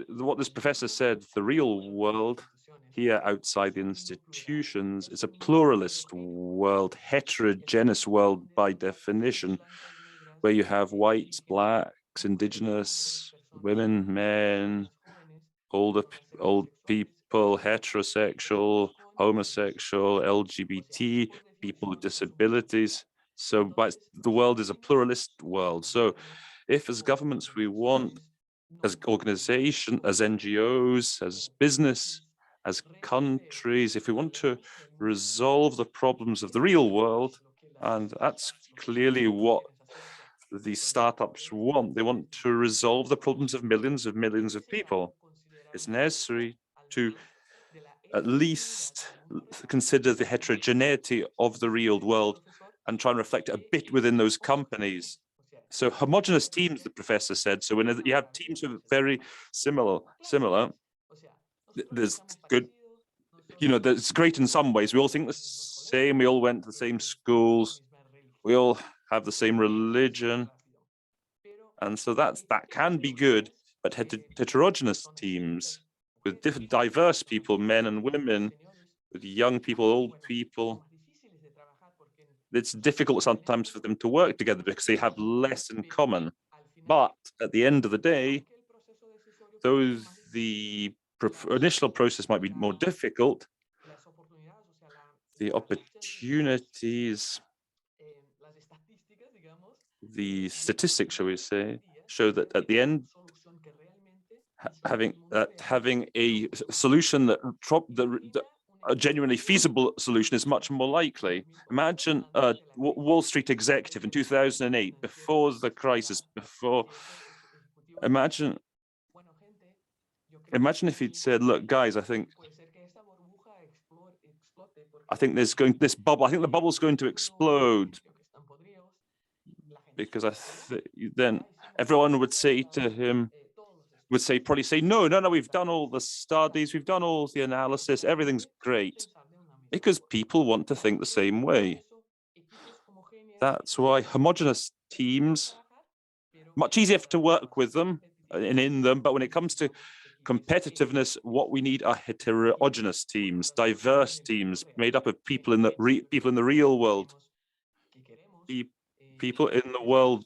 what this professor said, the real world here outside the institutions is a pluralist world, heterogeneous world by definition, where you have whites, blacks, indigenous, women, men, old people, heterosexual, homosexual, LGBT, people with disabilities. So the world is a pluralist world. So if as governments we want, as organizations, as NGOs, as business, as countries, if we want to resolve the problems of the real world, and that's clearly what these startups want. They want to resolve the problems of millions of people. It's necessary to at least consider the heterogeneity of the real world and try and reflect it a bit within those companies. So homogeneous teams, the professor said. So when you have teams who are very similar, there's good, that's great in some ways. We all think the same, we all went to the same schools, we all have the same religion. And so that can be good, but heterogeneous teams with different diverse people, men and women, with young people, old people, it's difficult sometimes for them to work together because they have less in common. But at the end of the day, though the initial process might be more difficult, the opportunities, the statistics, shall we say, show that at the end, having a solution that a genuinely feasible solution is much more likely. Imagine a Wall Street executive in 2008, before the crisis, imagine if he'd said, look, guys, I think the bubble's going to explode, because then everyone would say to him, probably say, no, we've done all the studies, we've done all the analysis, everything's great, because people want to think the same way. That's why homogeneous teams, much easier to work with them and in them, but when it comes to competitiveness, what we need are heterogeneous teams, diverse teams made up of people in the real world, people in the world.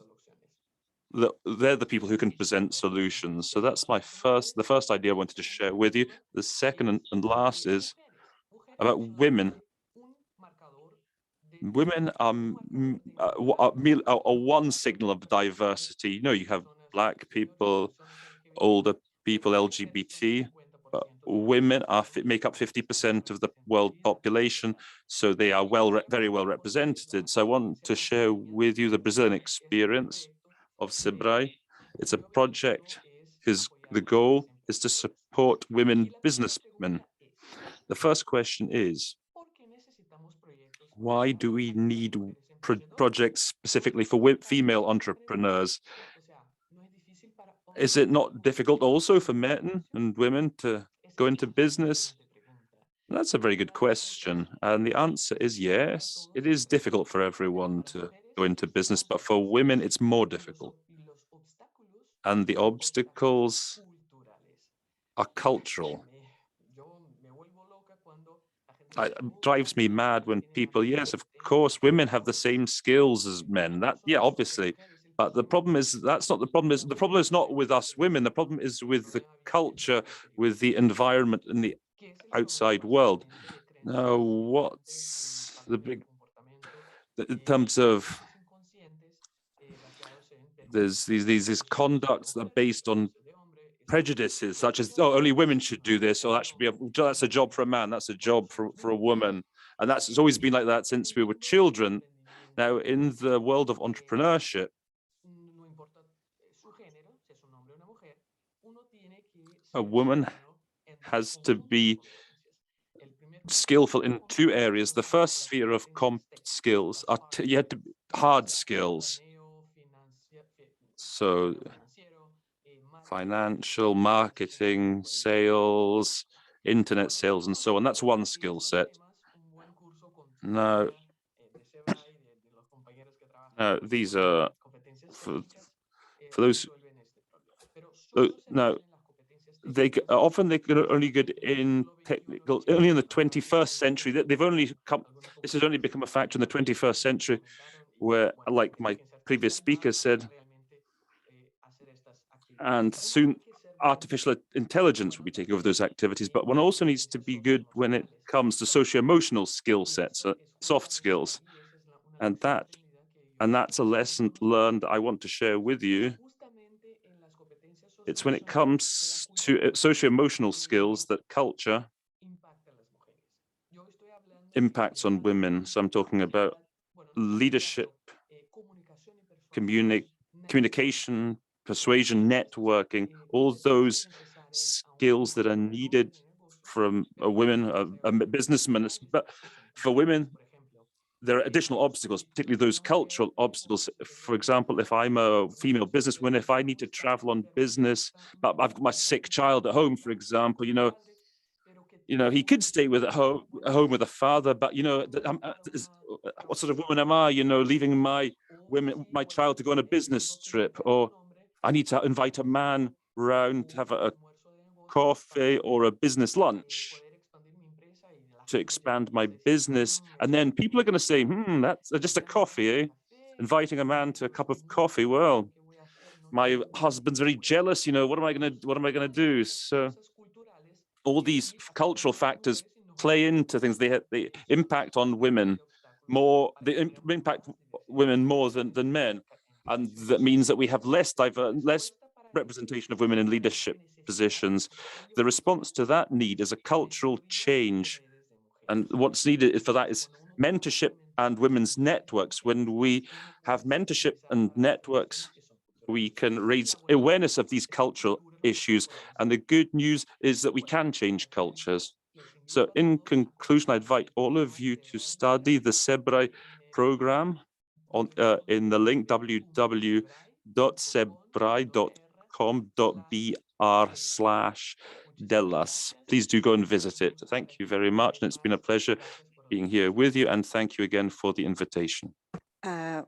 They're the people who can present solutions. So that's the first idea I wanted to share with you. The second and last is about women. Women are one signal of diversity. You have Black people, older people, LGBT, but women make up 50% of the world population, so they are very well represented. So I want to share with you the Brazilian experience of SEBRAE. It's a project the goal is to support women businessmen. The first question is, why do we need projects specifically for female entrepreneurs? Is it not difficult also for men and women to go into business? That's a very good question. And the answer is yes, it is difficult for everyone to go into business, but for women, it's more difficult. And the obstacles are cultural. It drives me mad when people, yes, of course, women have the same skills as men. Obviously. But the problem is, that's not the problem. The problem is not with us women. The problem is with the culture, with the environment in the outside world. Now, what's the big, in terms of, there's these conducts that are based on prejudices, such as, oh, only women should do this, or that's a job for a man, that's a job for a woman. And it's always been like that since we were children. Now, in the world of entrepreneurship, a woman has to be skillful in two areas. The first sphere of skills are you had to hard skills. So financial, marketing, sales, internet sales, and so on. That's one skill set. Now, these are for those. Now, they're only good in technical, only in the 21st century. They've only come. This has only become a factor in the 21st century, where, like my previous speaker said, and soon artificial intelligence will be taking over those activities. But one also needs to be good when it comes to socio-emotional skill sets, soft skills, and that's a lesson learned I want to share with you. It's when it comes to socio-emotional skills that culture impacts on women. So I'm talking about leadership, communication, persuasion, networking, all those skills that are needed from a woman, a businessman. But for women, there are additional obstacles, particularly those cultural obstacles. For example, if I'm a female businesswoman, if I need to travel on business, but I've got my sick child at home, for example, he could stay at home with a father, but what sort of woman am I? Leaving my child to go on a business trip, or I need to invite a man round to have a coffee or a business lunch to expand my business, and then people are going to say, that's just a coffee, eh? Inviting a man to a cup of coffee. Well, my husband's very jealous. What am I going to do? So all these cultural factors play into things. They impact on women more. They impact women more than men, and that means that we have less representation of women in leadership positions. The response to that need is a cultural change. And what's needed for that is mentorship and women's networks. When we have mentorship and networks, we can raise awareness of these cultural issues. And the good news is that we can change cultures. So in conclusion, I invite all of you to study the SEBRAE program in the link www.sebrae.com.br/Dellas. Please do go and visit it. Thank you very much. And it's been a pleasure being here with you. And thank you again for the invitation.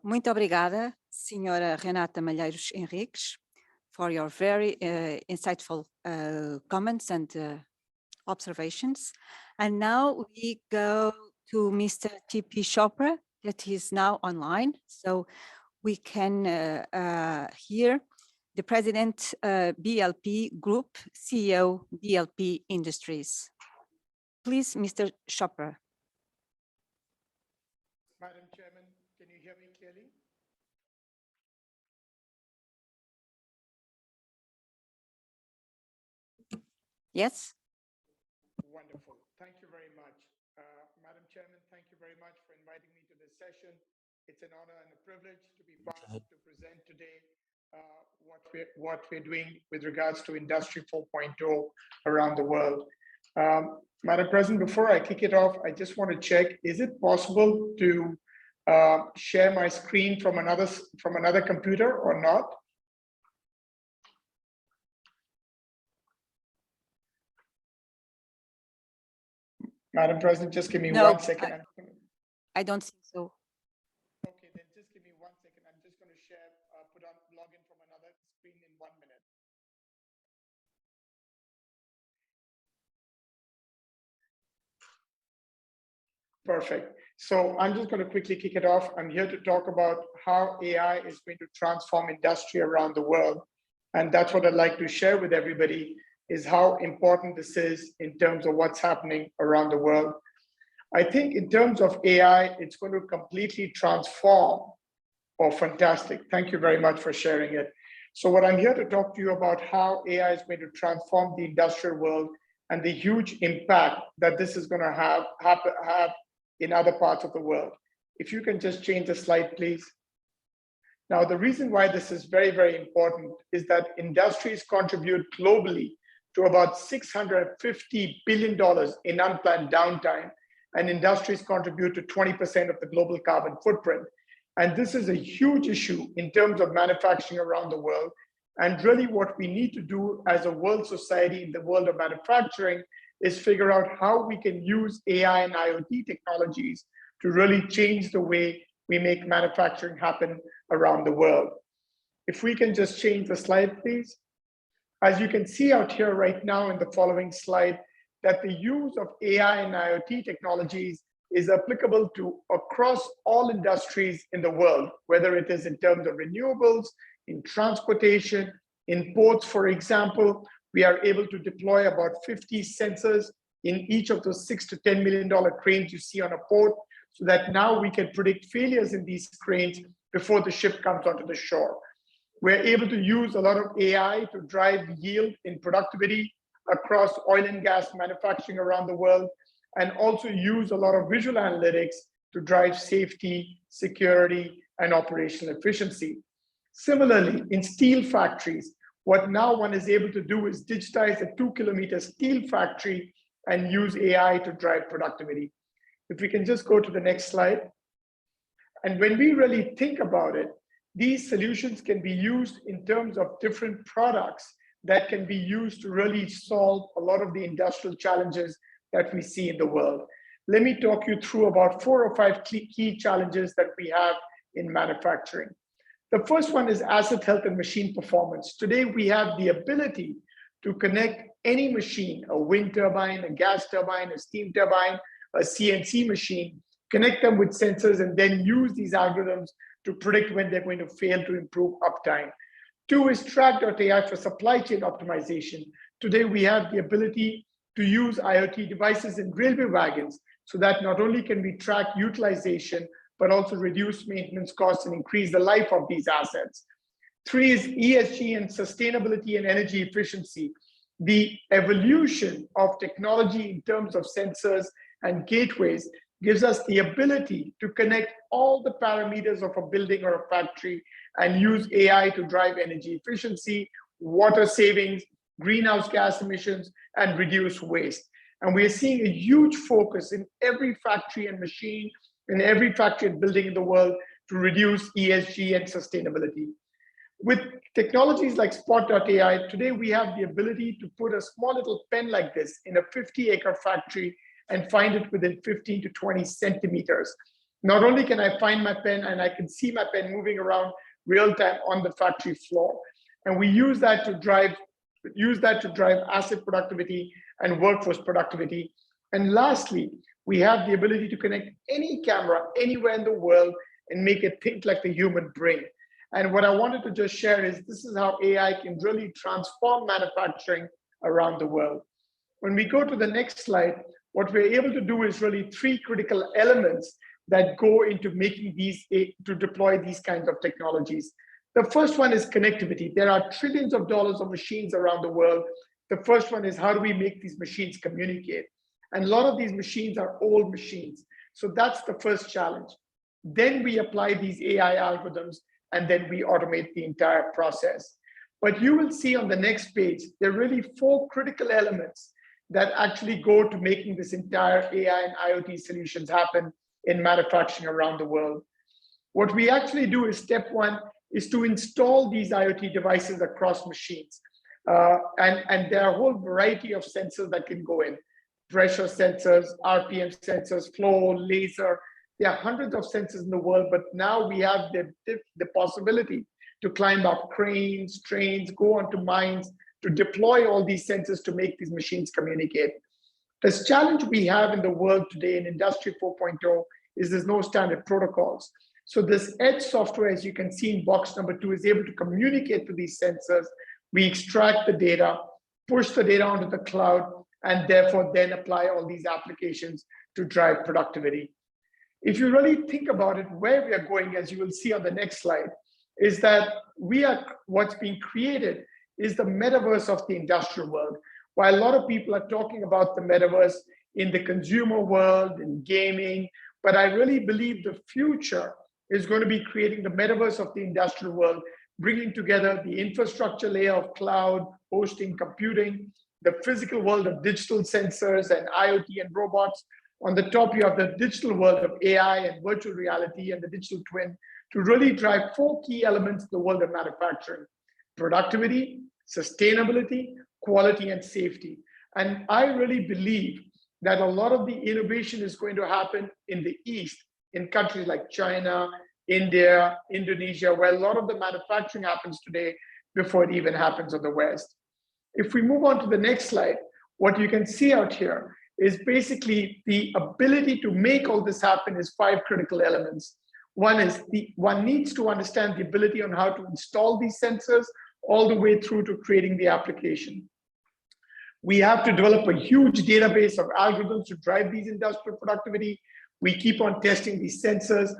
Muito obrigada, Senhora Renata Malheiros Henriques, for your very insightful comments and observations. And now we go to Mr. T.P. Chopra, that is now online. So we can hear the President BLP Group, CEO BLP Industries. Please, Mr. Chopra. Madam Chairman, can you hear me clearly? Yes. Wonderful. Thank you very much. Madam Chairman, thank you very much for inviting me to this session. It's an honor and a privilege to be part to present today what we're doing with regards to Industry 4.0 around the world. Madam President, before I kick it off, I just want to check, is it possible to share my screen from another computer or not? Madam President, just give me 1 second. I don't think so. Okay, then just give me 1 second. I'm just going to share, log in from another screen in 1 minute. Perfect. So I'm just going to quickly kick it off. I'm here to talk about how AI is going to transform industry around the world. And that's what I'd like to share with everybody, is how important this is in terms of what's happening around the world. I think in terms of AI, it's going to completely transform. Oh, fantastic. Thank you very much for sharing it. So what I'm here to talk to you about how AI is going to transform the industrial world and the huge impact that this is going to have in other parts of the world. If you can just change the slide, please. Now, the reason why this is very, very important is that industries contribute globally to about $650 billion in unplanned downtime, and industries contribute to 20% of the global carbon footprint. And this is a huge issue in terms of manufacturing around the world, And really what we need to do as a world society in the world of manufacturing is figure out how we can use AI and IoT technologies to really change the way we make manufacturing happen around the world. If we can just change the slide, please. As you can see out here right now in the following slide, that the use of AI and IoT technologies is applicable to across all industries in the world, whether it is in terms of renewables, in transportation, in ports, for example. We are able to deploy about 50 sensors in each of those $6 to $10 million cranes you see on a port, so that now we can predict failures in these cranes before the ship comes onto the shore. We're able to use a lot of AI to drive yield in productivity across oil and gas manufacturing around the world, and also use a lot of visual analytics to drive safety, security, and operational efficiency. Similarly, in steel factories, what now one is able to do is digitize a 2-kilometer steel factory and use AI to drive productivity. If we can just go to the next slide. And when we really think about it, these solutions can be used in terms of different products that can be used to really solve a lot of the industrial challenges that we see in the world. Let me talk you through about 4 or 5 key challenges that we have in manufacturing. The first one is asset health and machine performance. Today, we have the ability to connect any machine, a wind turbine, a gas turbine, a steam turbine, a CNC machine, connect them with sensors, and then use these algorithms to predict when they're going to fail to improve uptime. 2 is track.ai for supply chain optimization. Today, we have the ability to use IoT devices in railway wagons so that not only can we track utilization, but also reduce maintenance costs and increase the life of these assets. 3 is ESG and sustainability and energy efficiency. The evolution of technology in terms of sensors and gateways gives us the ability to connect all the parameters of a building or a factory and use AI to drive energy efficiency, water savings, greenhouse gas emissions, and reduce waste. And we're seeing a huge focus in every factory and machine, in every factory and building in the world to reduce ESG and sustainability. With technologies like Spot.ai, today we have the ability to put a small little pen like this in a 50-acre factory and find it within 15 to 20 centimeters. Not only can I find my pen and I can see my pen moving around real time on the factory floor, and we use that to drive asset productivity and workforce productivity. And lastly, we have the ability to connect any camera anywhere in the world and make it think like the human brain. And what I wanted to just share is this is how AI can really transform manufacturing around the world. When we go to the next slide, what we're able to do is really 3 critical elements that go into making to deploy these kinds of technologies. The first one is connectivity. There are trillions of dollars of machines around the world. The first one is how do we make these machines communicate? And a lot of these machines are old machines. So that's the first challenge. Then we apply these AI algorithms, and then we automate the entire process. But you will see on the next page, there are really 4 critical elements that actually go to making this entire AI and IoT solutions happen in manufacturing around the world. What we actually do is step 1 is to install these IoT devices across machines. And there are a whole variety of sensors that can go in. Pressure sensors, RPM sensors, flow, laser. There are hundreds of sensors in the world, but now we have the possibility to climb up cranes, trains, go onto mines, to deploy all these sensors to make these machines communicate. This challenge we have in the world today in Industry 4.0 is there's no standard protocols. So this edge software, as you can see in box number 2, is able to communicate to these sensors. We extract the data, push the data onto the cloud, and therefore then apply all these applications to drive productivity. If you really think about it, where we are going, as you will see on the next slide, is that what's being created is the metaverse of the industrial world. While a lot of people are talking about the metaverse in the consumer world, in gaming, but I really believe the future is going to be creating the metaverse of the industrial world, bringing together the infrastructure layer of cloud, hosting, computing, the physical world of digital sensors and IoT and robots. On the top, you have the digital world of AI and virtual reality and the digital twin to really drive 4 key elements in the world of manufacturing. productivity, sustainability, quality, and safety. And I really believe that a lot of the innovation is going to happen in the East, in countries like China, India, Indonesia, where a lot of the manufacturing happens today before it even happens in the West. If we move on to the next slide, what you can see out here is basically the ability to make all this happen is 5 critical elements. One is one needs to understand the ability on how to install these sensors all the way through to creating the application. We have to develop a huge database of algorithms to drive these industrial productivity. We keep on testing these sensors,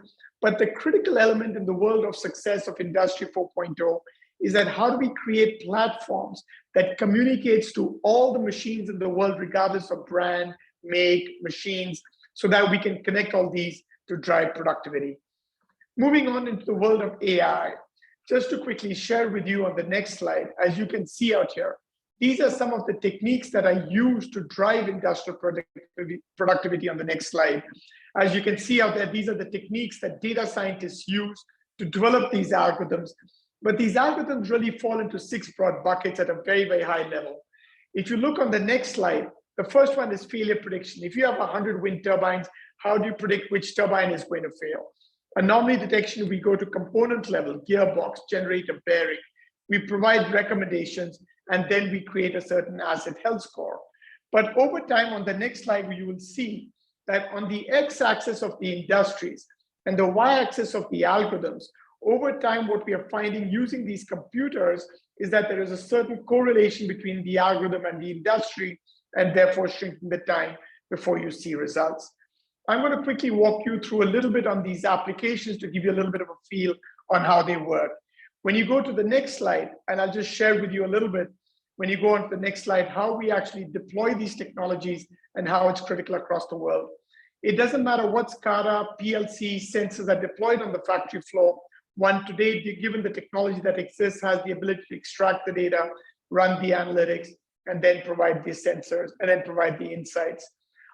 but the critical element in the world of success of Industry 4.0 is that how do we create platforms that communicates to all the machines in the world, regardless of brand, make, machines, so that we can connect all these to drive productivity. Moving on into the world of AI, just to quickly share with you on the next slide, as you can see out here, these are some of the techniques that I use to drive industrial productivity on the next slide. As you can see out there, these are the techniques that data scientists use to develop these algorithms. But these algorithms really fall into 6 broad buckets at a very, very high level. If you look on the next slide, the first one is failure prediction. If you have 100 wind turbines, how do you predict which turbine is going to fail? Anomaly detection, we go to component level, gearbox, generator, bearing. We provide recommendations, and then we create a certain asset health score. But over time, on the next slide, you will see that on the x-axis of the industries and the y-axis of the algorithms, over time, what we are finding using these computers is that there is a certain correlation between the algorithm and the industry, and therefore shrinking the time before you see results. I'm going to quickly walk you through a little bit on these applications to give you a little bit of a feel on how they work. When you go to the next slide, and I'll just share with you a little bit, when you go on to the next slide, how we actually deploy these technologies and how it's critical across the world. It doesn't matter what SCADA, PLC, sensors are deployed on the factory floor. One today, given the technology that exists, has the ability to extract the data, run the analytics, and then provide the sensors, and then provide the insights.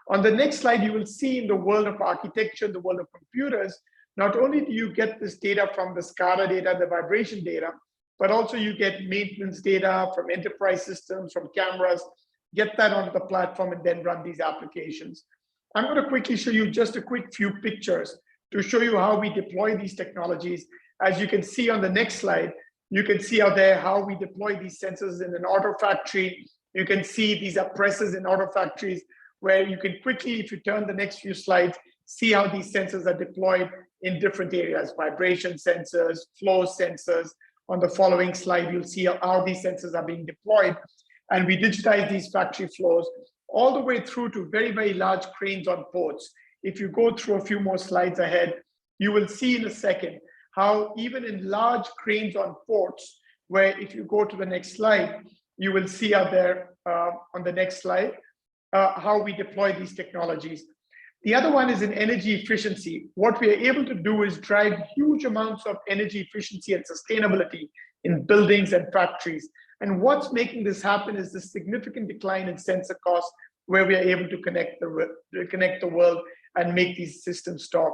On the next slide, you will see in the world of architecture, the world of computers, not only do you get this data from the SCADA data, the vibration data, but also you get maintenance data from enterprise systems, from cameras, get that onto the platform, and then run these applications. I'm going to quickly show you just a quick few pictures to show you how we deploy these technologies. As you can see on the next slide, you can see out there how we deploy these sensors in an auto factory. You can see these are presses in auto factories where you can quickly, if you turn the next few slides, see how these sensors are deployed in different areas, vibration sensors, flow sensors. On the following slide, you'll see how these sensors are being deployed. And we digitize these factory floors all the way through to very, very large cranes on ports. If you go through a few more slides ahead, you will see in a second how even in large cranes on ports, where if you go to the next slide, you will see out there on the next slide, how we deploy these technologies. The other one is in energy efficiency. What we are able to do is drive huge amounts of energy efficiency and sustainability in buildings and factories. And what's making this happen is the significant decline in sensor costs, where we are able to connect the world and make these systems talk.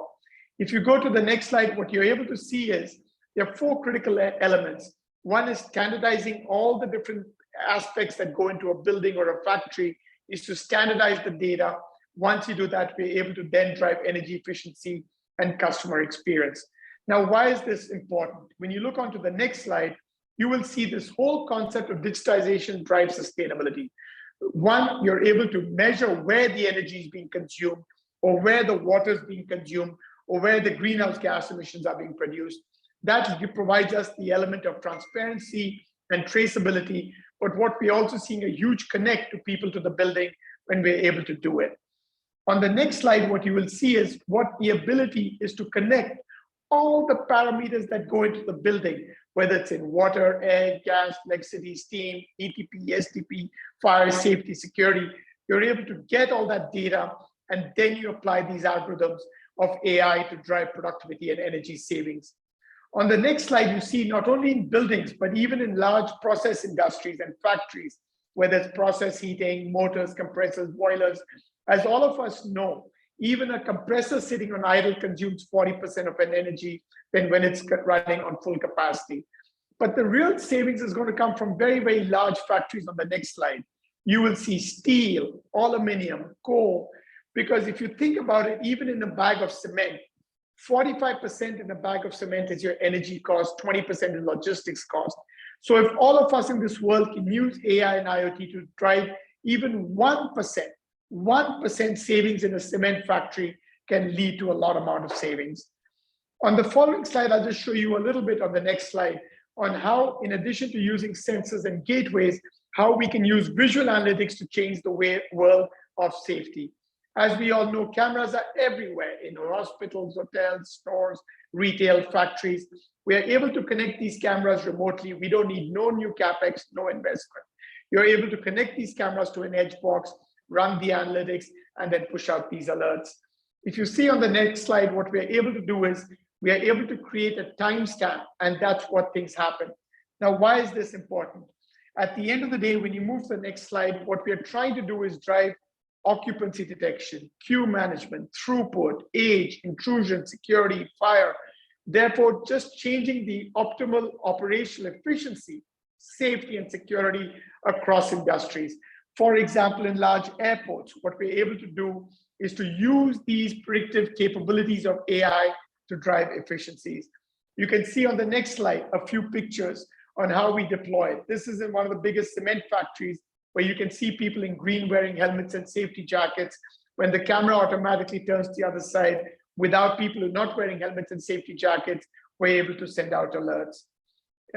If you go to the next slide, what you're able to see is there are 4 critical elements. One is standardizing all the different aspects that go into a building or a factory, is to standardize the data. Once you do that, we're able to then drive energy efficiency and customer experience. Now, why is this important? When you look onto the next slide, you will see this whole concept of digitization drives sustainability. One, you're able to measure where the energy is being consumed, or where the water is being consumed, or where the greenhouse gas emissions are being produced. That provides us the element of transparency and traceability. But what we're also seeing a huge connect to people to the building when we're able to do it. On the next slide, what you will see is what the ability is to connect all the parameters that go into the building, whether it's in water, air, gas, electricity, steam, ETP, STP, fire, safety, security. You're able to get all that data, and then you apply these algorithms of AI to drive productivity and energy savings. On the next slide, you see not only in buildings, but even in large process industries and factories, whether it's process heating, motors, compressors, boilers. As all of us know, even a compressor sitting on idle consumes 40% of an energy than when it's running on full capacity. But the real savings is going to come from very, very large factories on the next slide. You will see steel, aluminum, coal, because if you think about it, even in a bag of cement, 45% in a bag of cement is your energy cost, 20% is logistics cost. So if all of us in this world can use AI and IoT to drive even 1% savings in a cement factory can lead to a lot amount of savings. On the following slide, I'll just show you a little bit on the next slide on how, in addition to using sensors and gateways, how we can use visual analytics to change the world of safety. As we all know, cameras are everywhere in hospitals, hotels, stores, retail, factories. We are able to connect these cameras remotely. We don't need no new CapEx, no investment. You're able to connect these cameras to an edge box, run the analytics, and then push out these alerts. If you see on the next slide, what we're able to do is we are able to create a timestamp, and that's what things happen. Now, why is this important? At the end of the day, when you move to the next slide, what we're trying to do is drive occupancy detection, queue management, throughput, age, intrusion, security, fire. Therefore, just changing the optimal operational efficiency, safety, and security across industries. For example, in large airports, what we're able to do is to use these predictive capabilities of AI to drive efficiencies. You can see on the next slide a few pictures on how we deploy it. This is in one of the biggest cement factories where you can see people in green wearing helmets and safety jackets. When the camera automatically turns to the other side, without people who are not wearing helmets and safety jackets, we're able to send out alerts.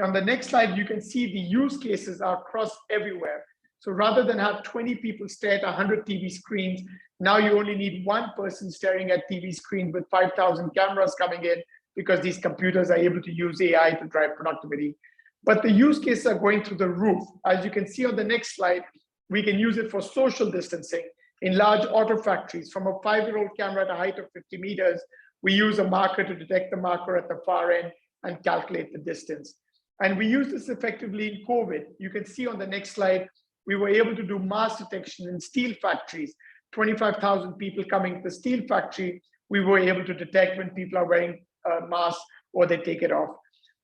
On the next slide, you can see the use cases are across everywhere. So rather than have 20 people stare at 100 TV screens, now you only need one person staring at TV screens with 5,000 cameras coming in, because these computers are able to use AI to drive productivity. But the use cases are going through the roof. As you can see on the next slide, we can use it for social distancing. In large auto factories, from a 5-year-old camera at a height of 50 meters, we use a marker to detect the marker at the far end and calculate the distance. And we use this effectively in COVID. You can see on the next slide, we were able to do mass detection in steel factories. 25,000 people coming to the steel factory, we were able to detect when people are wearing a mask or they take it off.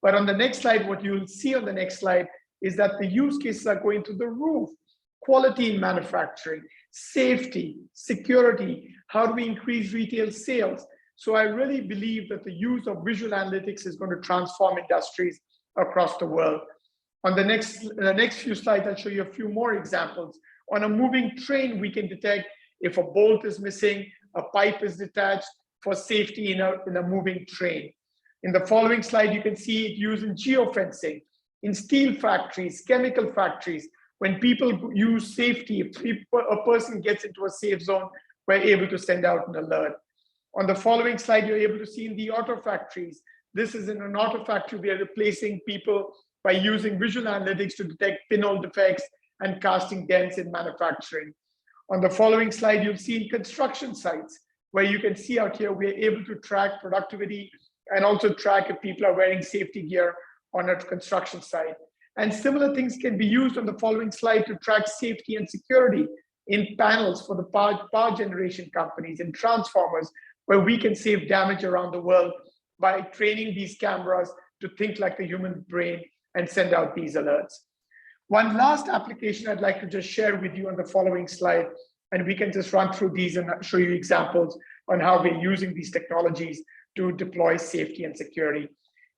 But on the next slide, what you'll see on the next slide is that the use cases are going through the roof. Quality in manufacturing, safety, security, how do we increase retail sales? So I really believe that the use of visual analytics is going to transform industries across the world. On the next few slides, I'll show you a few more examples. On a moving train, we can detect if a bolt is missing, a pipe is detached for safety in a moving train. In the following slide, you can see it used in geofencing, in steel factories, chemical factories. When people use safety, if a person gets into a safe zone, we're able to send out an alert. On the following slide, you're able to see in the auto factories. This is in an auto factory, we are replacing people by using visual analytics to detect pinhole defects and casting dents in manufacturing. On the following slide, you'll see in construction sites, where you can see out here, we're able to track productivity and also track if people are wearing safety gear on a construction site. And similar things can be used on the following slide to track safety and security in panels for the power generation companies and transformers, where we can save damage around the world by training these cameras to think like the human brain and send out these alerts. One last application I'd like to just share with you on the following slide, and we can just run through these and show you examples on how we're using these technologies to deploy safety and security.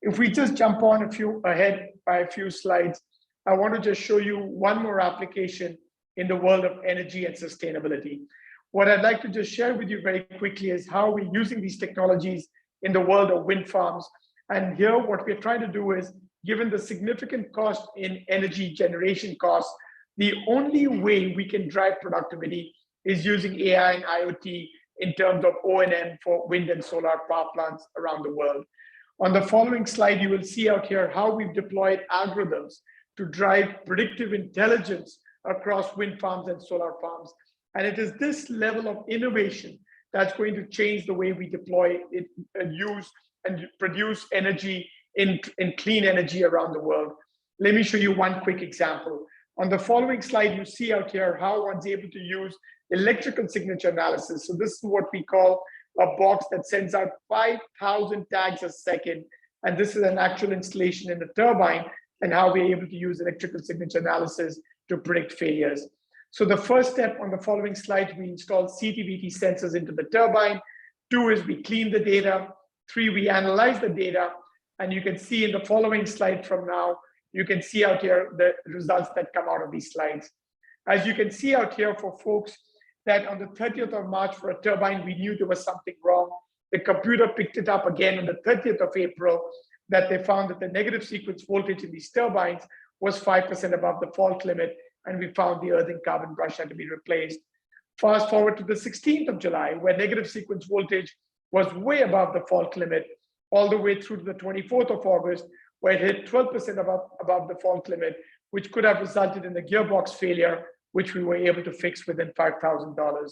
If we just jump on ahead by a few slides, I want to just show you one more application in the world of energy and sustainability. What I'd like to just share with you very quickly is how we're using these technologies in the world of wind farms. And here, what we're trying to do is, given the significant cost in energy generation costs, the only way we can drive productivity is using AI and IoT in terms of O&M for wind and solar power plants around the world. On the following slide, you will see out here how we've deployed algorithms to drive predictive intelligence across wind farms and solar farms. And it is this level of innovation that's going to change the way we deploy it and use and produce energy in clean energy around the world. Let me show you one quick example. On the following slide, you see out here how one's able to use electrical signature analysis. So this is what we call a box that sends out 5,000 tags a second. And this is an actual installation in a turbine and how we're able to use electrical signature analysis to predict failures. So the first step on the following slide, we install CTVT sensors into the turbine. 2 is we clean the data. 3, we analyze the data. And you can see in the following slide from now, you can see out here the results that come out of these slides. As you can see out here for folks that on the 30th of March for a turbine, we knew there was something wrong. The computer picked it up again on the 30th of April, that they found that the negative sequence voltage in these turbines was 5% above the fault limit, and we found the earthing carbon brush had to be replaced. Fast forward to the 16th of July, where negative sequence voltage was way above the fault limit, all the way through to the 24th of August, where it hit 12% above the fault limit, which could have resulted in the gearbox failure, which we were able to fix within $5,000.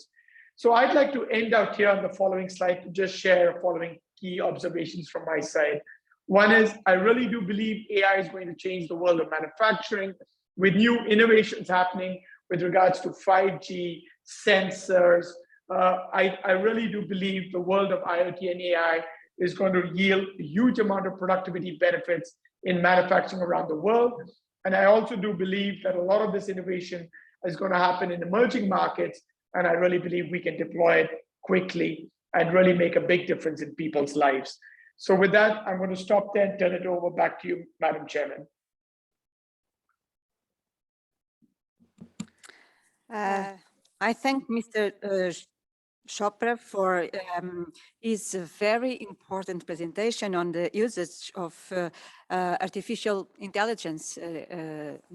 So I'd like to end out here on the following slide to just share following key observations from my side. One is, I really do believe AI is going to change the world of manufacturing with new innovations happening with regards to 5G, sensors. I really do believe the world of IoT and AI is going to yield a huge amount of productivity benefits in manufacturing around the world. And I also do believe that a lot of this innovation is going to happen in emerging markets. And I really believe we can deploy it quickly and really make a big difference in people's lives. So with that, I'm going to stop there and turn it over back to you, Madam Chairman. I thank Mr. Chopra for his very important presentation on the usage of artificial intelligence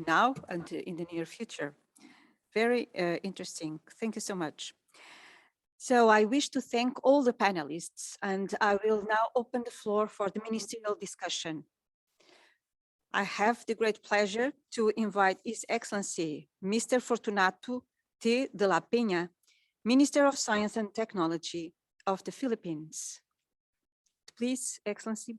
now and in the near future. Very interesting. Thank you so much. So I wish to thank all the panelists, and I will now open the floor for the ministerial discussion. I have the great pleasure to invite His Excellency, Mr. Fortunato T. de la Peña, Minister of Science and Technology of the Philippines. Please, Excellency.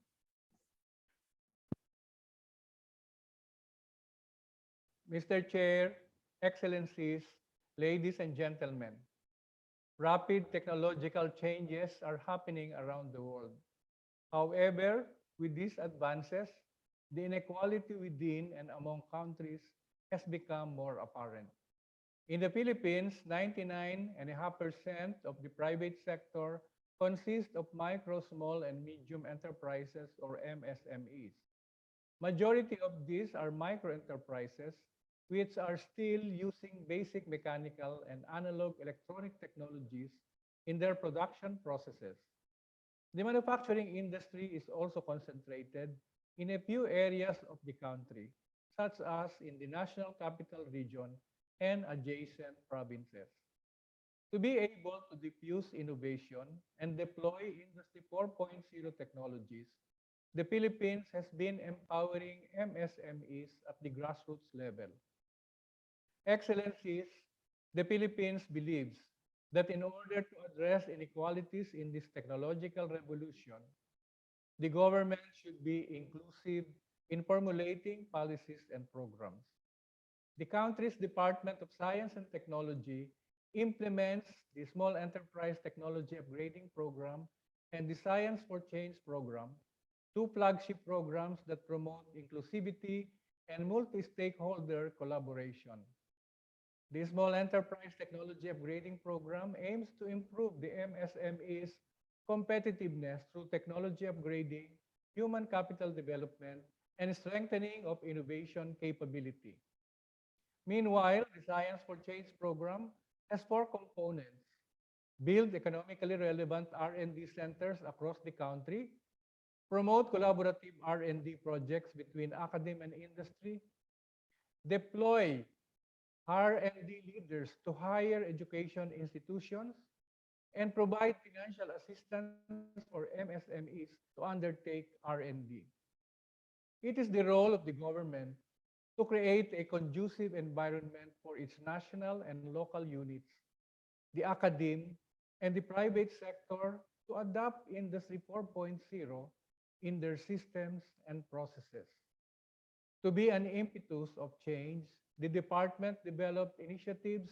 Mr. Chair, Excellencies, ladies and gentlemen, rapid technological changes are happening around the world. However, with these advances, the inequality within and among countries has become more apparent. In the Philippines, 99.5% of the private sector consists of micro, small, and medium enterprises, or MSMEs. Majority of these are micro enterprises, which are still using basic mechanical and analog electronic technologies in their production processes. The manufacturing industry is also concentrated in a few areas of the country, such as in the National Capital Region and adjacent provinces. To be able to diffuse innovation and deploy Industry 4.0 technologies, the Philippines has been empowering MSMEs at the grassroots level. Excellencies, the Philippines believes that in order to address inequalities in this technological revolution, the government should be inclusive in formulating policies and programs. The country's Department of Science and Technology implements the Small Enterprise Technology Upgrading Program and the Science for Change Program, two flagship programs that promote inclusivity and multi-stakeholder collaboration. The Small Enterprise Technology Upgrading Program aims to improve the MSME's competitiveness through technology upgrading, human capital development, and strengthening of innovation capability. Meanwhile, the Science for Change program has 4 components: build economically relevant R&D centers across the country, promote collaborative R&D projects between academia and industry, deploy R&D leaders to higher education institutions, and provide financial assistance for MSMEs to undertake R&D. It is the role of the government to create a conducive environment for its national and local units, the academe, and the private sector to adopt Industry 4.0 in their systems and processes. To be an impetus of change, the department developed initiatives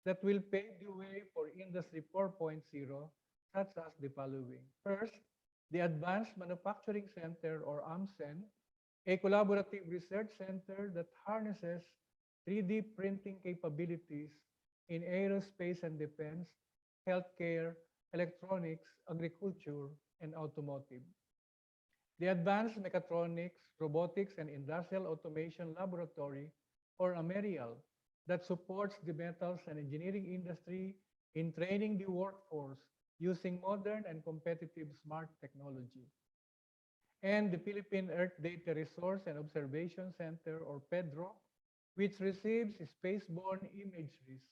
that will pave the way for Industry 4.0, such as the following. First, the Advanced Manufacturing Center, or AMCen, a collaborative research center that harnesses 3D printing capabilities in aerospace and defense, healthcare, electronics, agriculture, and automotive. The Advanced Mechatronics, Robotics, and Industrial Automation Laboratory, or Amerial, that supports the metals and engineering industry in training the workforce using modern and competitive smart technology. And the Philippine Earth Data Resource and Observation Center, or PEDRO, which receives spaceborne imageries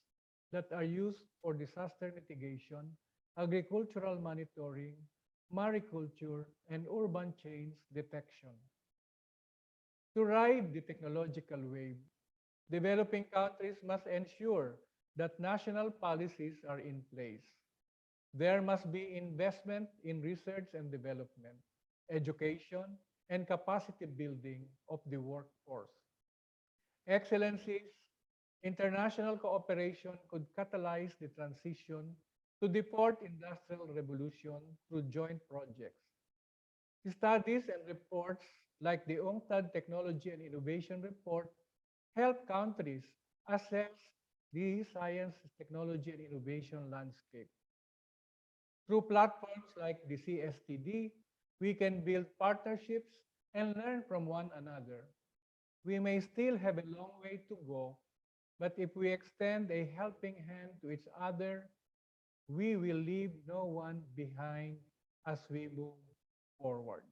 that are used for disaster mitigation, agricultural monitoring, mariculture, and urban change detection. To ride the technological wave, developing countries must ensure that national policies are in place. There must be investment in research and development, education, and capacity building of the workforce. Excellencies, international cooperation could catalyze the transition to the fourth industrial revolution through joint projects. Studies and reports like the UNCTAD Technology and Innovation Report help countries assess the science, technology, and innovation landscape. Through platforms like the CSTD, we can build partnerships and learn from one another. We may still have a long way to go, but if we extend a helping hand to each other, we will leave no one behind as we move forward.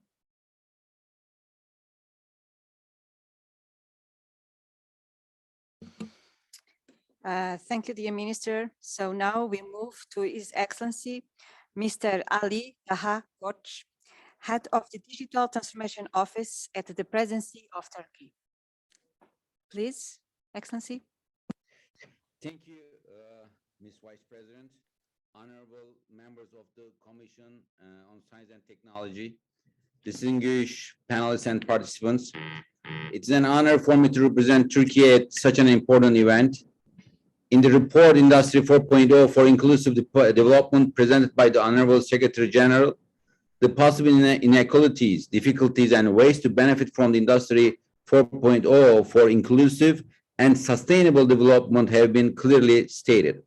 Thank you, dear Minister. So now we move to His Excellency, Mr. Ali Taha Koç, Head of the Digital Transformation Office at the Presidency of Turkey. Please, Excellency. Thank you, Ms. Vice President, honorable members of the Commission on Science and Technology, distinguished panelists and participants. It's an honor for me to represent Turkey at such an important event. In the report Industry 4.0 for Inclusive Development presented by the Honorable Secretary General, the possible inequalities, difficulties, and ways to benefit from the Industry 4.0 for inclusive and sustainable development have been clearly stated.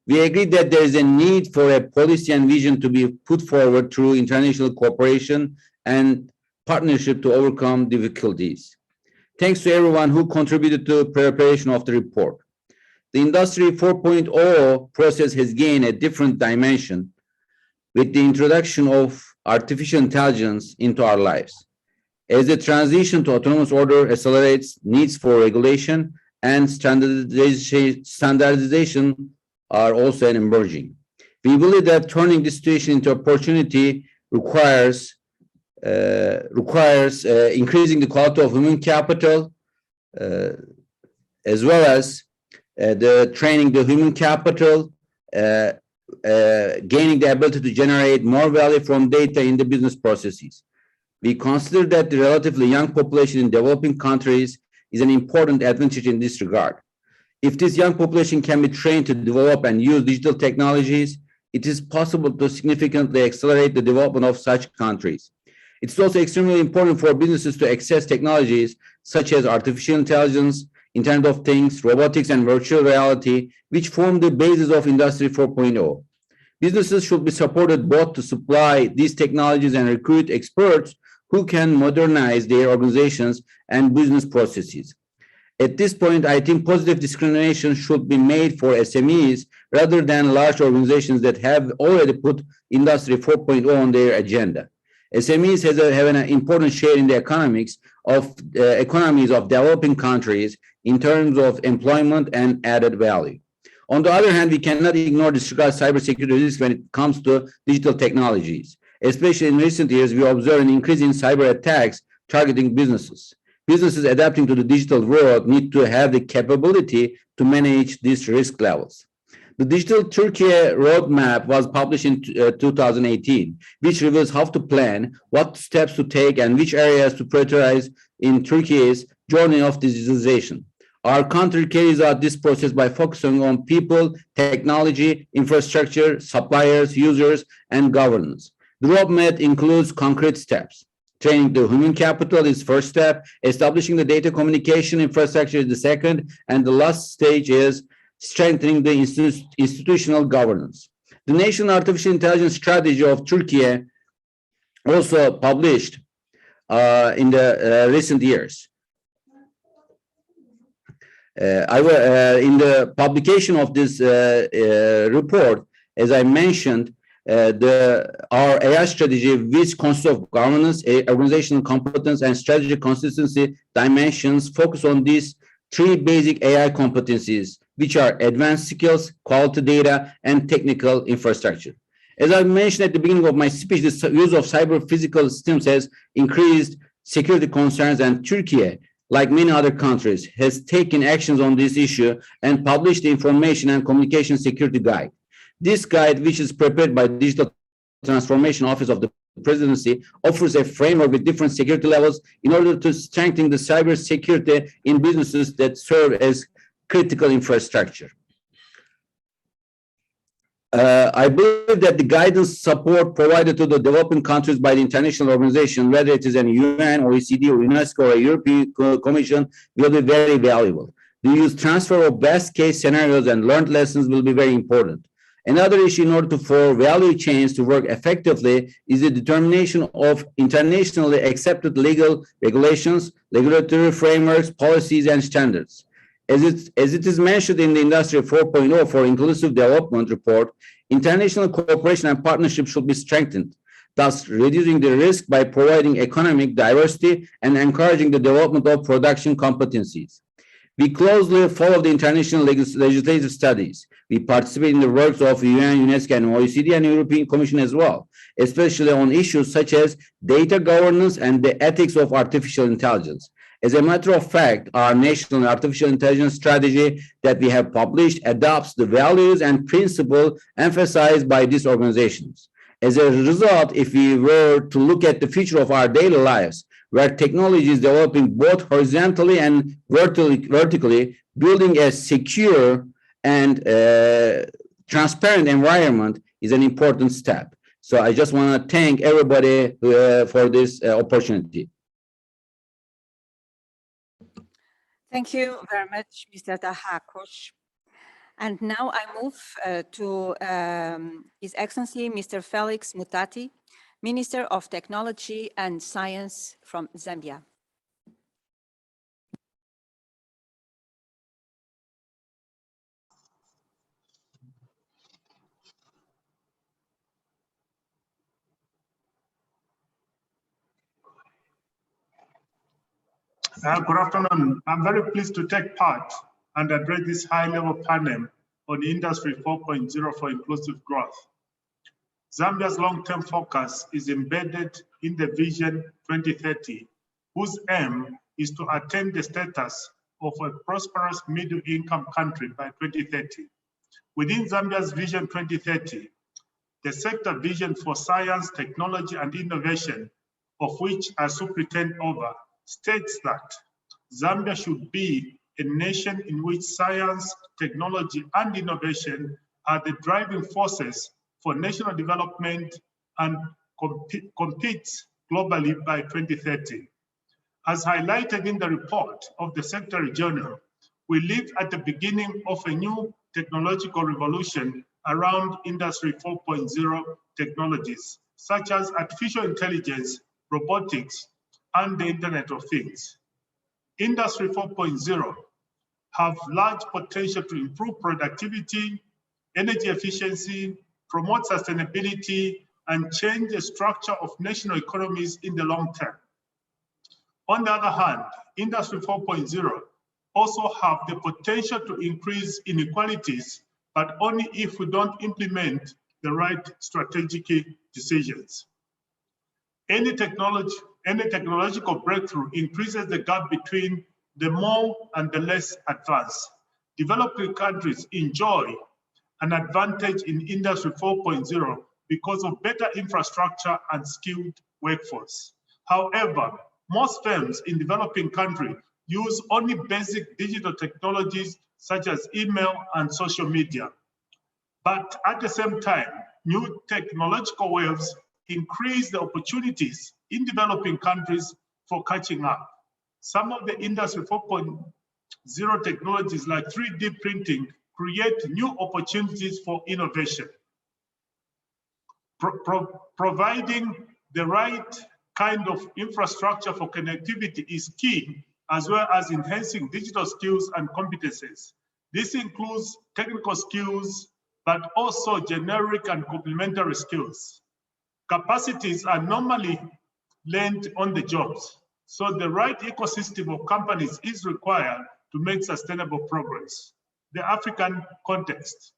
We agree that there is a need for a policy and vision to be put forward through international cooperation and partnership to overcome difficulties. Thanks to everyone who contributed to the preparation of the report. The Industry 4.0 process has gained a different dimension with the introduction of artificial intelligence into our lives. As the transition to autonomous order accelerates, needs for regulation and standardization are also emerging. We believe that turning this situation into opportunity requires increasing the quality of human capital, as well as the training the human capital, gaining the ability to generate more value from data in the business processes. We consider that the relatively young population in developing countries is an important advantage in this regard. If this young population can be trained to develop and use digital technologies, it is possible to significantly accelerate the development of such countries. It's also extremely important for businesses to access technologies such as artificial intelligence, Internet of Things, robotics, and virtual reality, which form the basis of Industry 4.0. Businesses should be supported both to supply these technologies and recruit experts who can modernize their organizations and business processes. At this point, I think positive discrimination should be made for SMEs rather than large organizations that have already put Industry 4.0 on their agenda. SMEs have an important share in the economies of developing countries in terms of employment and added value. On the other hand, we cannot ignore disregard cybersecurity risks when it comes to digital technologies. Especially in recent years, we observe an increase in cyber attacks targeting businesses. Businesses adapting to the digital world need to have the capability to manage these risk levels. The Digital Turkey Roadmap was published in 2018, which reveals how to plan, what steps to take, and which areas to prioritize in Turkey's journey of digitalization. Our country carries out this process by focusing on people, technology, infrastructure, suppliers, users, and governance. The roadmap includes concrete steps. Training the human capital is first step. Establishing the data communication infrastructure is the second. And the last stage is strengthening the institutional governance. The National Artificial Intelligence Strategy of Turkey also published in the recent years. In the publication of this report, as I mentioned, our AI strategy, which consists of governance, organizational competence, and strategic consistency dimensions, focus on these three basic AI competencies, which are advanced skills, quality data, and technical infrastructure. As I mentioned at the beginning of my speech, the use of cyber-physical systems has increased security concerns, and Turkey, like many other countries, has taken actions on this issue and published the Information and Communication Security Guide. This guide, which is prepared by Digital Transformation Office of the Presidency, offers a framework with different security levels in order to strengthen the cyber security in businesses that serve as critical infrastructure. I believe that the guidance support provided to the developing countries by the international organization, whether it is an UN, OECD, or UNESCO, or a European Commission, will be very valuable. The use transfer of best case scenarios and learned lessons will be very important. Another issue in order for value chains to work effectively is the determination of internationally accepted legal regulations, regulatory frameworks, policies, and standards. As it is mentioned in the Industry 4.0 for Inclusive Development report, international cooperation and partnership should be strengthened, thus reducing the risk by providing economic diversity and encouraging the development of production competencies. We closely follow the international legislative studies. We participate in the works of UN, UNESCO, and OECD, and European Commission as well, especially on issues such as data governance and the ethics of artificial intelligence. As a matter of fact, our national artificial intelligence strategy that we have published adopts the values and principles emphasized by these organizations. As a result, if we were to look at the future of our daily lives, where technology is developing both horizontally and vertically, building a secure and transparent environment is an important step. So I just want to thank everybody for this opportunity. Thank you very much, Mr. Tahakosh. And now I move to His Excellency, Mr. Felix Mutati, Minister of Technology and Science from Zambia. Good afternoon. I'm very pleased to take part and address this high-level panel on Industry 4.0 for inclusive growth. Zambia's long-term focus is embedded in the Vision 2030, whose aim is to attain the status of a prosperous middle-income country by 2030. Within Zambia's Vision 2030, the sector vision for science, technology, and innovation, of which I superintend over, states that Zambia should be a nation in which science, technology, and innovation are the driving forces for national development and competes globally by 2030. As highlighted in the report of the Secretary General, we live at the beginning of a new technological revolution around Industry 4.0 technologies, such as artificial intelligence, robotics, and the Internet of Things. Industry 4.0 have large potential to improve productivity, energy efficiency, promote sustainability, and change the structure of national economies in the long term. On the other hand, Industry 4.0 also have the potential to increase inequalities, but only if we don't implement the right strategic decisions. Any technological breakthrough increases the gap between the more and the less advanced. Developing countries enjoy an advantage in Industry 4.0 because of better infrastructure and skilled workforce. However, most firms in developing countries use only basic digital technologies such as email and social media. But at the same time, new technological waves increase the opportunities in developing countries for catching up. Some of the Industry 4.0 technologies like 3D printing create new opportunities for innovation. Providing the right kind of infrastructure for connectivity is key, as well as enhancing digital skills and competencies. This includes technical skills, but also generic and complementary skills. Capacities are normally learned on the jobs, so the right ecosystem of companies is required to make sustainable progress. The African context.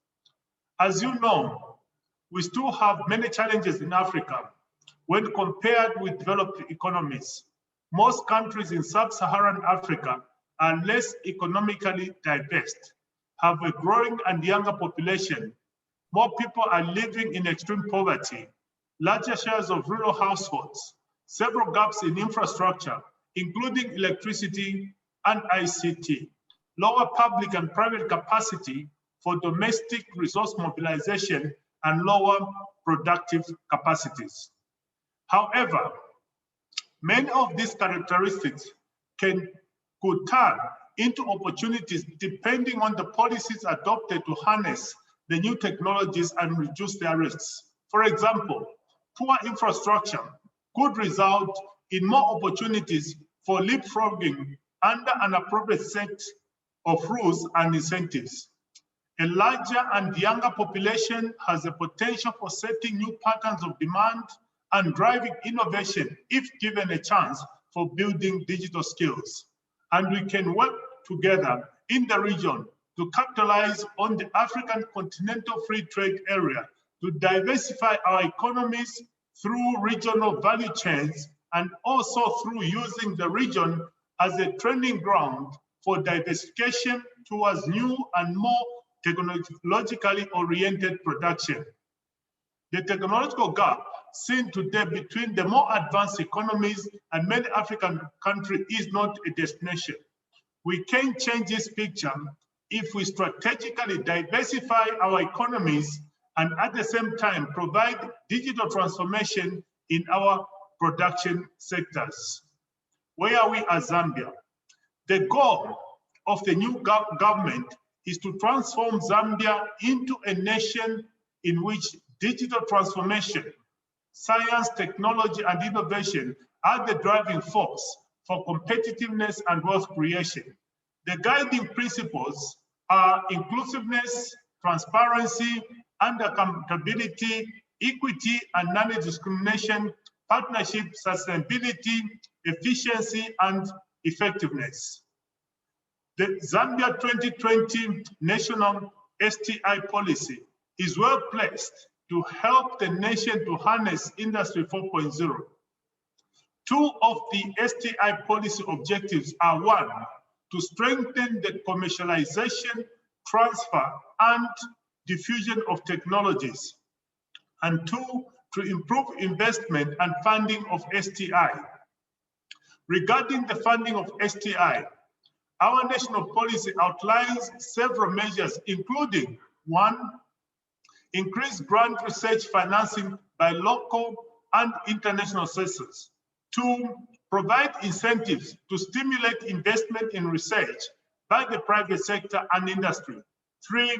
As you know, we still have many challenges in Africa when compared with developed economies. Most countries in sub-Saharan Africa are less economically diverse, have a growing and younger population. More people are living in extreme poverty, larger shares of rural households, several gaps in infrastructure, including electricity and ICT, lower public and private capacity for domestic resource mobilization, and lower productive capacities. However, many of these characteristics could turn into opportunities depending on the policies adopted to harness the new technologies and reduce their risks. For example, poor infrastructure could result in more opportunities for leapfrogging under an appropriate set of rules and incentives. A larger and younger population has the potential for setting new patterns of demand and driving innovation if given a chance for building digital skills. And we can work together in the region to capitalize on the African continental free trade area to diversify our economies through regional value chains and also through using the region as a training ground for diversification towards new and more technologically oriented production. The technological gap seen today between the more advanced economies and many African countries is not a destination. We can change this picture if we strategically diversify our economies and at the same time provide digital transformation in our production sectors. Where are we as Zambia? The goal of the new government is to transform Zambia into a nation in which digital transformation, science, technology, and innovation are the driving force for competitiveness and wealth creation. The guiding principles are inclusiveness, transparency, and accountability, equity and non-discrimination, partnership, sustainability, efficiency, and effectiveness. The Zambia 2020 National STI policy is well placed to help the nation to harness Industry 4.0. Two of the STI policy objectives are: one, to strengthen the commercialization, transfer, and diffusion of technologies, and two, to improve investment and funding of STI. Regarding the funding of STI, our national policy outlines several measures, including: one, increase grant research financing by local and international sources. Two, provide incentives to stimulate investment in research by the private sector and industry. Three,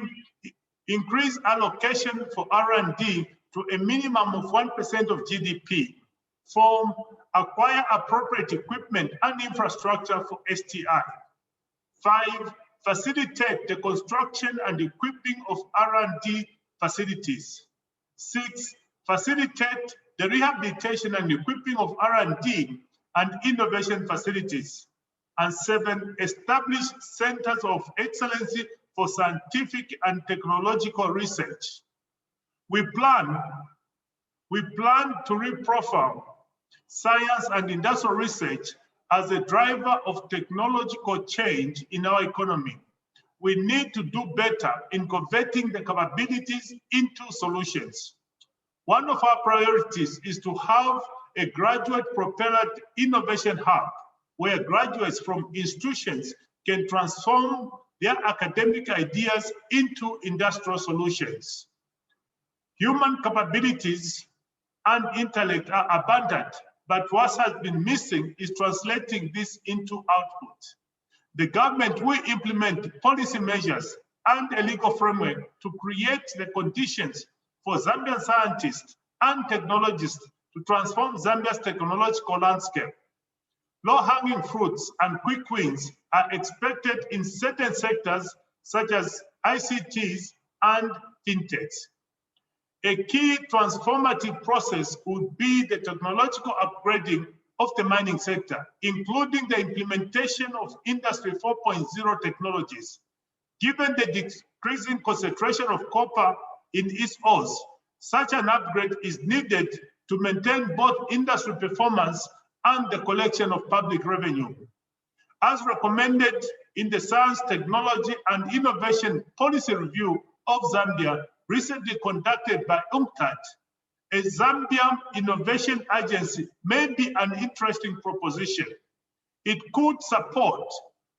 increase allocation for R&D to a minimum of 1% of GDP. Four, acquire appropriate equipment and infrastructure for STI. Five, facilitate the construction and equipping of R&D facilities. Six, facilitate the rehabilitation and equipping of R&D and innovation facilities. And seven, establish centers of excellence for scientific and technological research. We plan to reprofile science and industrial research as a driver of technological change in our economy. We need to do better in converting the capabilities into solutions. One of our priorities is to have a graduate-propelled innovation hub where graduates from institutions can transform their academic ideas into industrial solutions. Human capabilities and intellect are abundant, but what has been missing is translating this into output. The government will implement policy measures and a legal framework to create the conditions for Zambian scientists and technologists to transform Zambia's technological landscape. Low-hanging fruits and quick wins are expected in certain sectors such as ICTs and fintechs. A key transformative process would be the technological upgrading of the mining sector, including the implementation of Industry 4.0 technologies. Given the decreasing concentration of copper in its ores, such an upgrade is needed to maintain both industry performance and the collection of public revenue. As recommended in the Science, Technology and Innovation Policy Review of Zambia, recently conducted by UNCTAD, a Zambian innovation agency may be an interesting proposition. It could support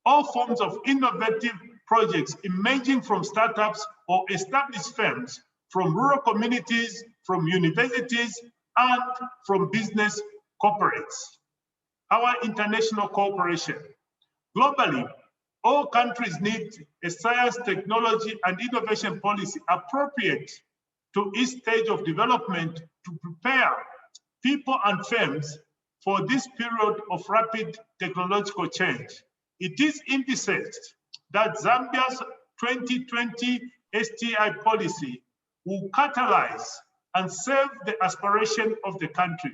all forms of innovative projects emerging from startups or established firms, from rural communities, from universities, and from business corporates. Our international cooperation. Globally, all countries need a science, technology, and innovation policy appropriate to each stage of development to prepare people and firms for this period of rapid technological change. It is envisaged that Zambia's 2020 STI policy will catalyze and serve the aspiration of the country.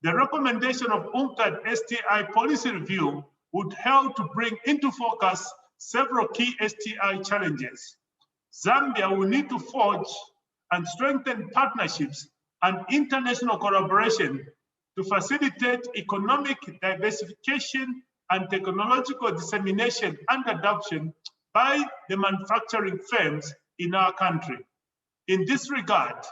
The recommendation of UNCTAD STI policy review would help to bring into focus several key STI challenges. Zambia will need to forge and strengthen partnerships and international collaboration to facilitate economic diversification and technological dissemination and adoption by the manufacturing firms in our country. In this regard,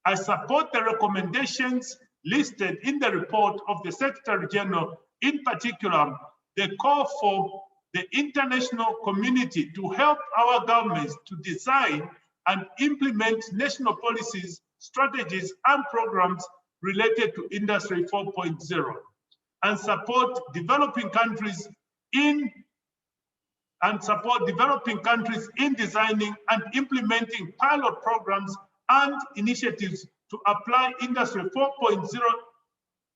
I support the recommendations listed in the report of the Secretary General, in particular, the call for the international community to help our governments to design and implement national policies, strategies, and programs related to Industry 4.0, and support developing countries in designing and implementing pilot programs and initiatives to apply Industry 4.0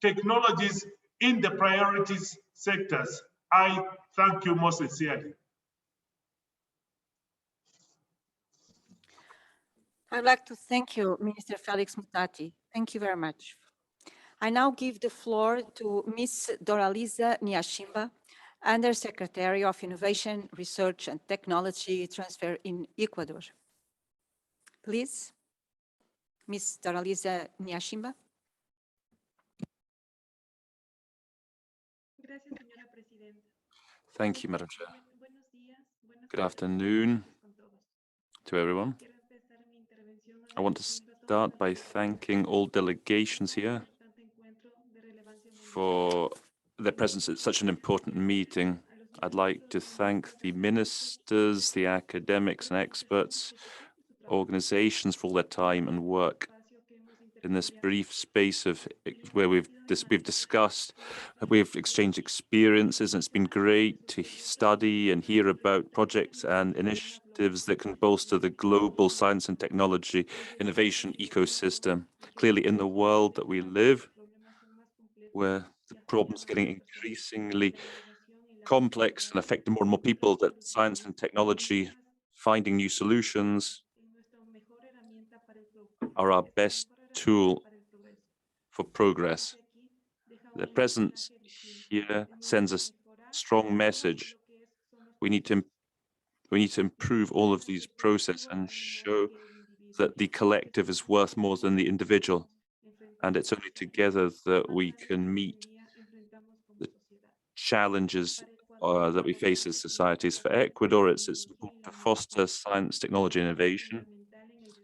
technologies in the priorities sectors. I thank you most sincerely. I'd like to thank you, Minister Felix Mutati. Thank you very much. I now give the floor to Ms. Doraliza Nyashimba, Under Secretary of Innovation, Research and Technology Transfer in Ecuador. Please, Ms. Doraliza Nyashimba. Thank you, Madam Chair. Good afternoon to everyone. I want to start by thanking all delegations here for their presence at such an important meeting. I'd like to thank the ministers, the academics and experts, organizations for all their time and work in this brief space of where we've discussed, we've exchanged experiences, and it's been great to study and hear about projects and initiatives that can bolster the global science and technology innovation ecosystem. Clearly, in the world that we live, where the problems are getting increasingly complex and affecting more and more people, that science and technology, finding new solutions, are our best tool for progress. The presence here sends a strong message. We need to improve all of these processes and show that the collective is worth more than the individual. And it's only together that we can meet the challenges that we face as societies. For Ecuador, it's important to foster science, technology, innovation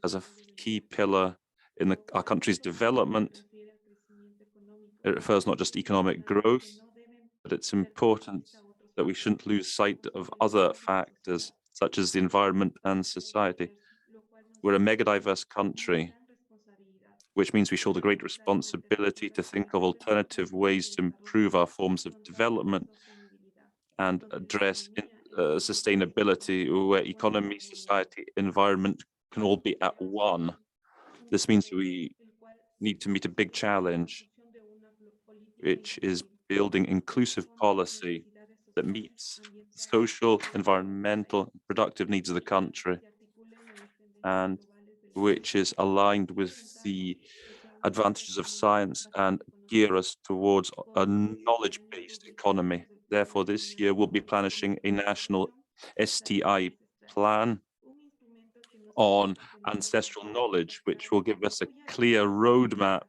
as a key pillar in our country's development. It refers not just to economic growth, but it's important that we shouldn't lose sight of other factors, such as the environment and society. We're a mega diverse country which means we shoulder great responsibility to think of alternative ways to improve our forms of development and address sustainability, where economy, society, environment can all be at one. This means we need to meet a big challenge, which is building inclusive policy that meets social, environmental, productive needs of the country, and which is aligned with the advantages of science and gear us towards a knowledge-based economy. Therefore, this year we'll be planning a national STI plan on ancestral knowledge, which will give us a clear roadmap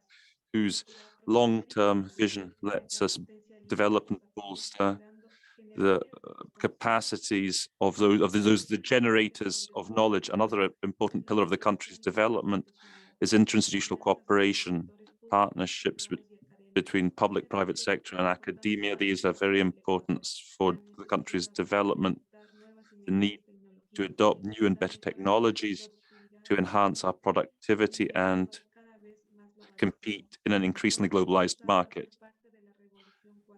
whose long-term vision lets us develop and bolster the capacities of the generators of knowledge. Another important pillar of the country's development is interinstitutional cooperation, partnerships between public, private sector and academia. These are very important for the country's development. The need to adopt new and better technologies to enhance our productivity and compete in an increasingly globalized market.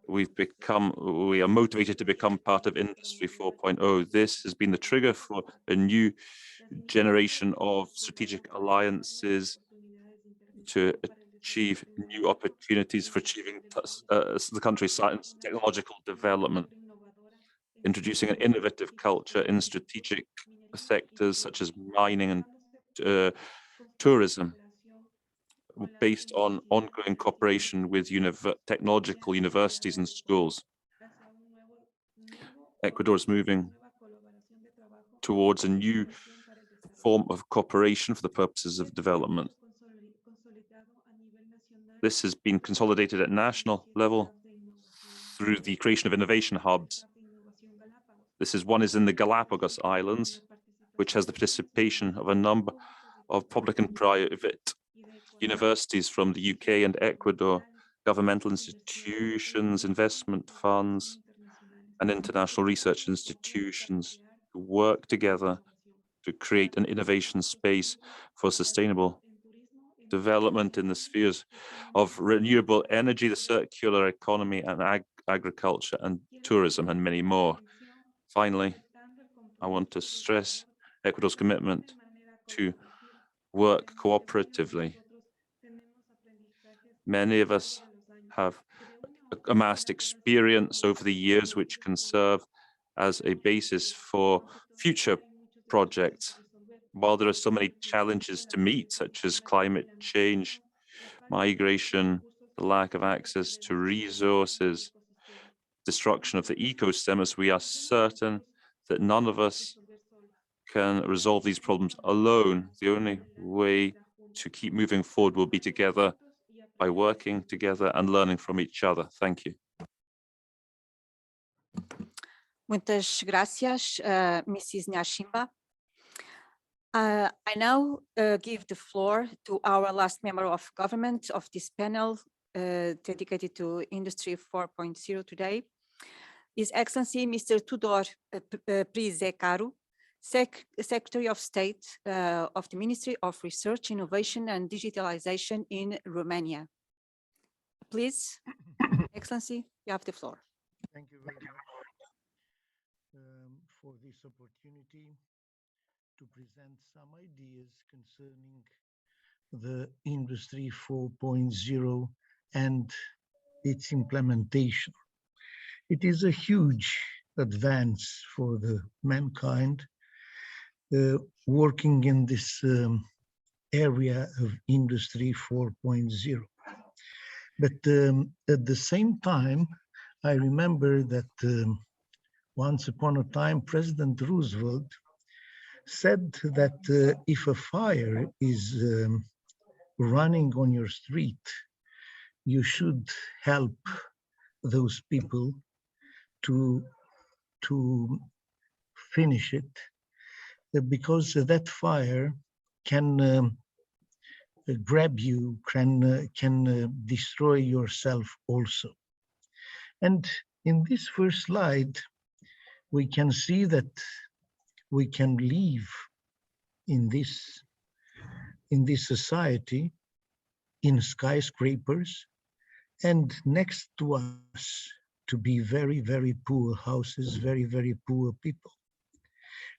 We are motivated to become part of Industry 4.0. This has been the trigger for a new generation of strategic alliances to achieve new opportunities for achieving the country's science and technological development, introducing an innovative culture in strategic sectors such as mining and tourism, based on ongoing cooperation with technological universities and schools. Ecuador is moving towards a new form of cooperation for the purposes of development. This has been consolidated at national level through the creation of innovation hubs. One is in the Galapagos Islands, which has the participation of a number of public and private universities from the UK and Ecuador, governmental institutions, investment funds, and international research institutions to work together to create an innovation space for sustainable development in the spheres of renewable energy, the circular economy, and agriculture and tourism, and many more. Finally, I want to stress Ecuador's commitment to work cooperatively. Many of us have amassed experience over the years which can serve as a basis for future projects. While there are so many challenges to meet, such as climate change, migration, the lack of access to resources, destruction of the ecosystems, we are certain that none of us can resolve these problems alone. The only way to keep moving forward will be together, by working together and learning from each other. Thank you. Muitas gracias, Mrs. Nyashimba. I now give the floor to our last member of government of this panel dedicated to Industry 4.0 today, His Excellency Mr. Tudor Prizekaru, Secretary of State of the Ministry of Research, Innovation and Digitalization in Romania. Please, Excellency, you have the floor. Thank you very much for this opportunity to present some ideas concerning the Industry 4.0 and its implementation. It is a huge advance for the mankind working in this area of Industry 4.0. But at the same time, I remember that once upon a time, President Roosevelt said that if a fire is running on your street, you should help those people to finish it, because that fire can grab you, can destroy yourself also. And in this first slide, we can see that we can live in this society in skyscrapers, and next to us to be very, very poor houses, very, very poor people.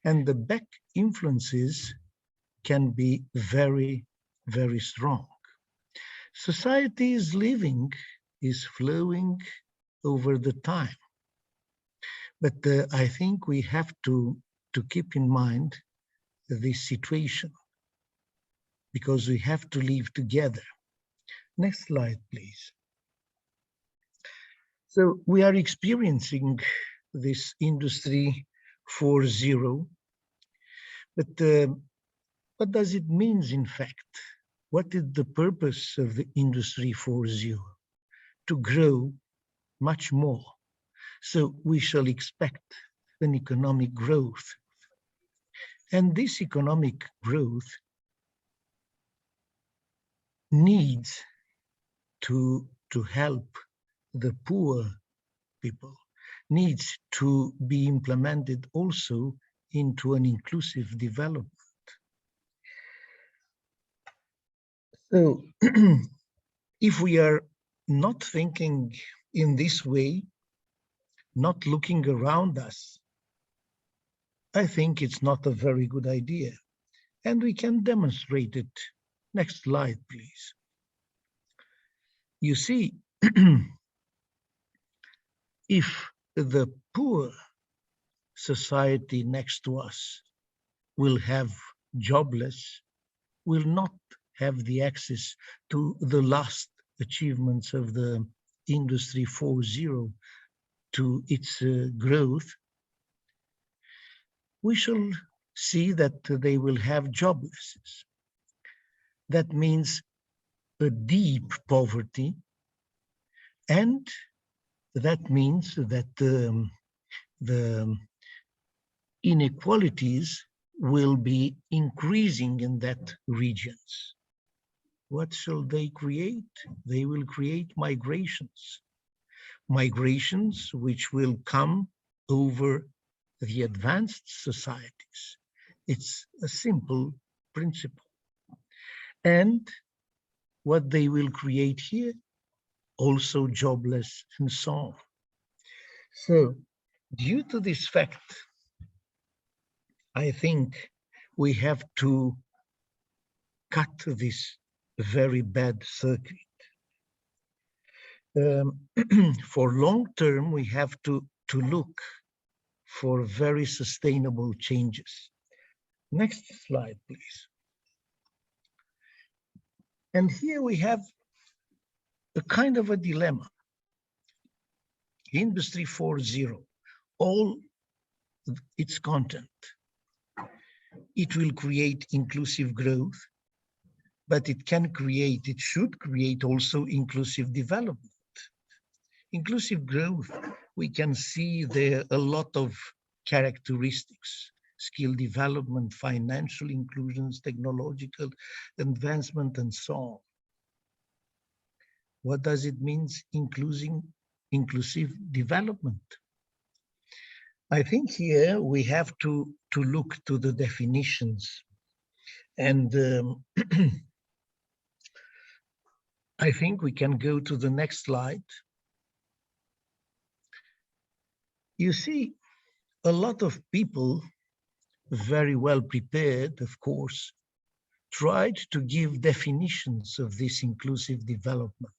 And the back influences can be very, very strong. Society is living, is flowing over the time. But I think we have to keep in mind this situation, because we have to live together. Next slide, please. So we are experiencing this industry 4.0, but what does it mean in fact? What is the purpose of the industry 4.0? To grow much more. So we shall expect an economic growth. And this economic growth needs to help the poor people, needs to be implemented also into an inclusive development. So if we are not thinking in this way, not looking around us, I think it's not a very good idea. And we can demonstrate it. Next slide, please. You see, if the poor society next to us will have jobless, will not have the access to the last achievements of the Industry 4.0 to its growth, we shall see that they will have joblessness. That means a deep poverty, and that means that the inequalities will be increasing in that regions. What shall they create? They will create migrations. Migrations which will come over the advanced societies. It's a simple principle. And what they will create here, also jobless and so on. So due to this fact, I think we have to cut this very bad circuit. For long term, we have to look for very sustainable changes. Next slide, please. And here we have a kind of a dilemma. Industry 4.0, all its content, it will create inclusive growth, but it should create also inclusive development. Inclusive growth, we can see there a lot of characteristics: skill development, financial inclusions, technological advancement, and so on. What does it mean, inclusive development? I think here we have to look to the definitions. And I think we can go to the next slide. You see, a lot of people, very well prepared, of course, tried to give definitions of this inclusive development.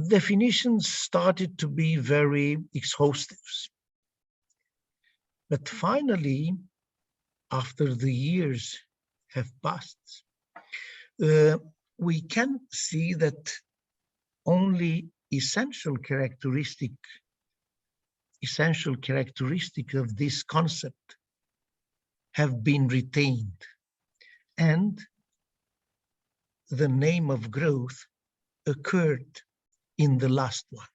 Definitions started to be very exhaustive. But finally, after the years have passed, we can see that only essential characteristic of this concept have been retained, and the name of growth occurred in the last one,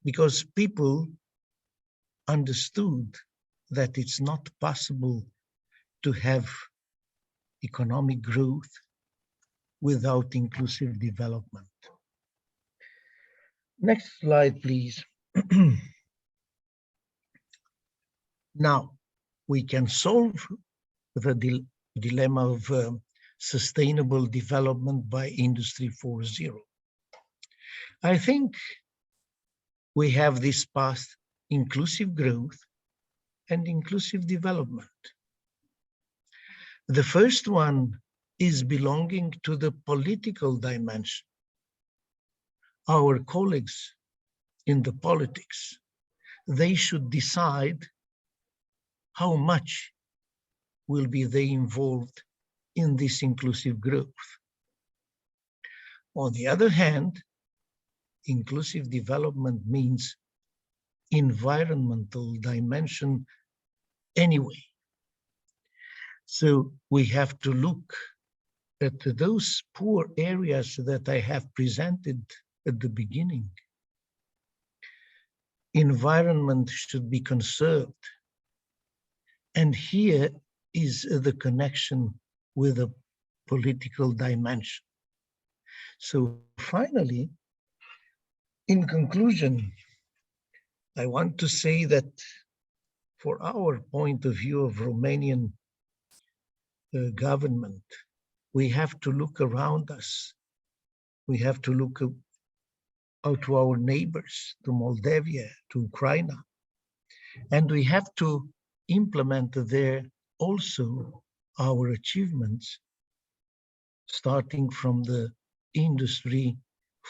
because people understood that it's not possible to have economic growth without inclusive development. Next slide, please. Now, we can solve the dilemma of sustainable development by Industry 4.0. I think we have this path, inclusive growth and inclusive development. The first one is belonging to the political dimension. Our colleagues in the politics, they should decide how much will be they involved in this inclusive growth. On the other hand, inclusive development means environmental dimension anyway. So we have to look at those poor areas that I have presented at the beginning. Environment should be conserved. And here is the connection with a political dimension. So finally, in conclusion, I want to say that for our point of view of Romanian government, we have to look around us. We have to look out to our neighbors, to Moldavia, to Ukraine, and we have to implement there also our achievements, starting from the Industry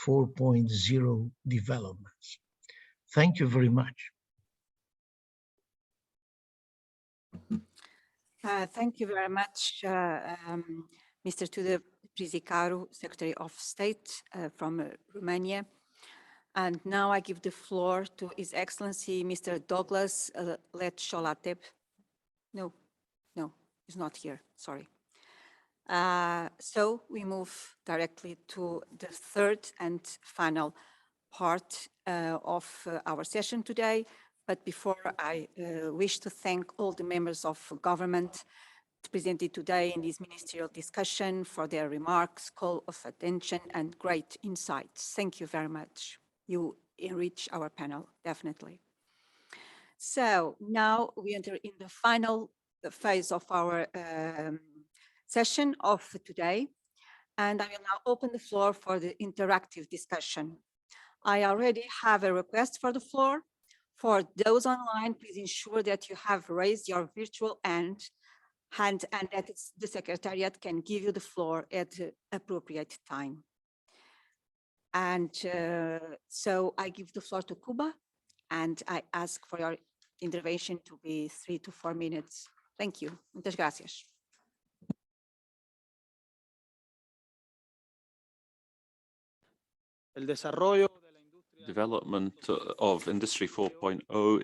4.0 developments. Thank you very much. Thank you very much, Mr. Tudor Prizicaru, Secretary of State from Romania. And now I give the floor to His Excellency, Mr. Douglas Leczolatep. No, he's not here, sorry. So we move directly to the third and final part of our session today. But before, I wish to thank all the members of government presented today in this ministerial discussion for their remarks, call of attention, and great insights. Thank you very much. You enrich our panel, definitely. So now we enter in the final phase of our session of today, and I will now open the floor for the interactive discussion. I already have a request for the floor. For those online, please ensure that you have raised your virtual hand and that the Secretariat can give you the floor at the appropriate time. And so I give the floor to Cuba, and I ask for your intervention to be 3 to 4 minutes. Thank you. Muchas gracias. Development of Industry 4.0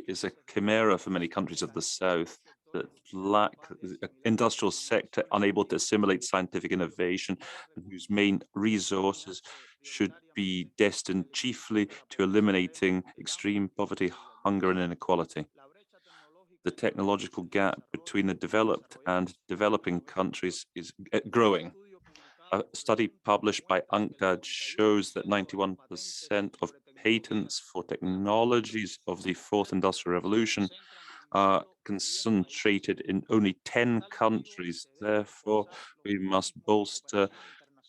is a chimera for many countries of the South that lack an industrial sector unable to assimilate scientific innovation and whose main resources should be destined chiefly to eliminating extreme poverty, hunger, and inequality. The technological gap between the developed and developing countries is growing. A study published by UNCTAD shows that 91% of patents for technologies of the fourth industrial revolution are concentrated in only 10 countries. Therefore, we must bolster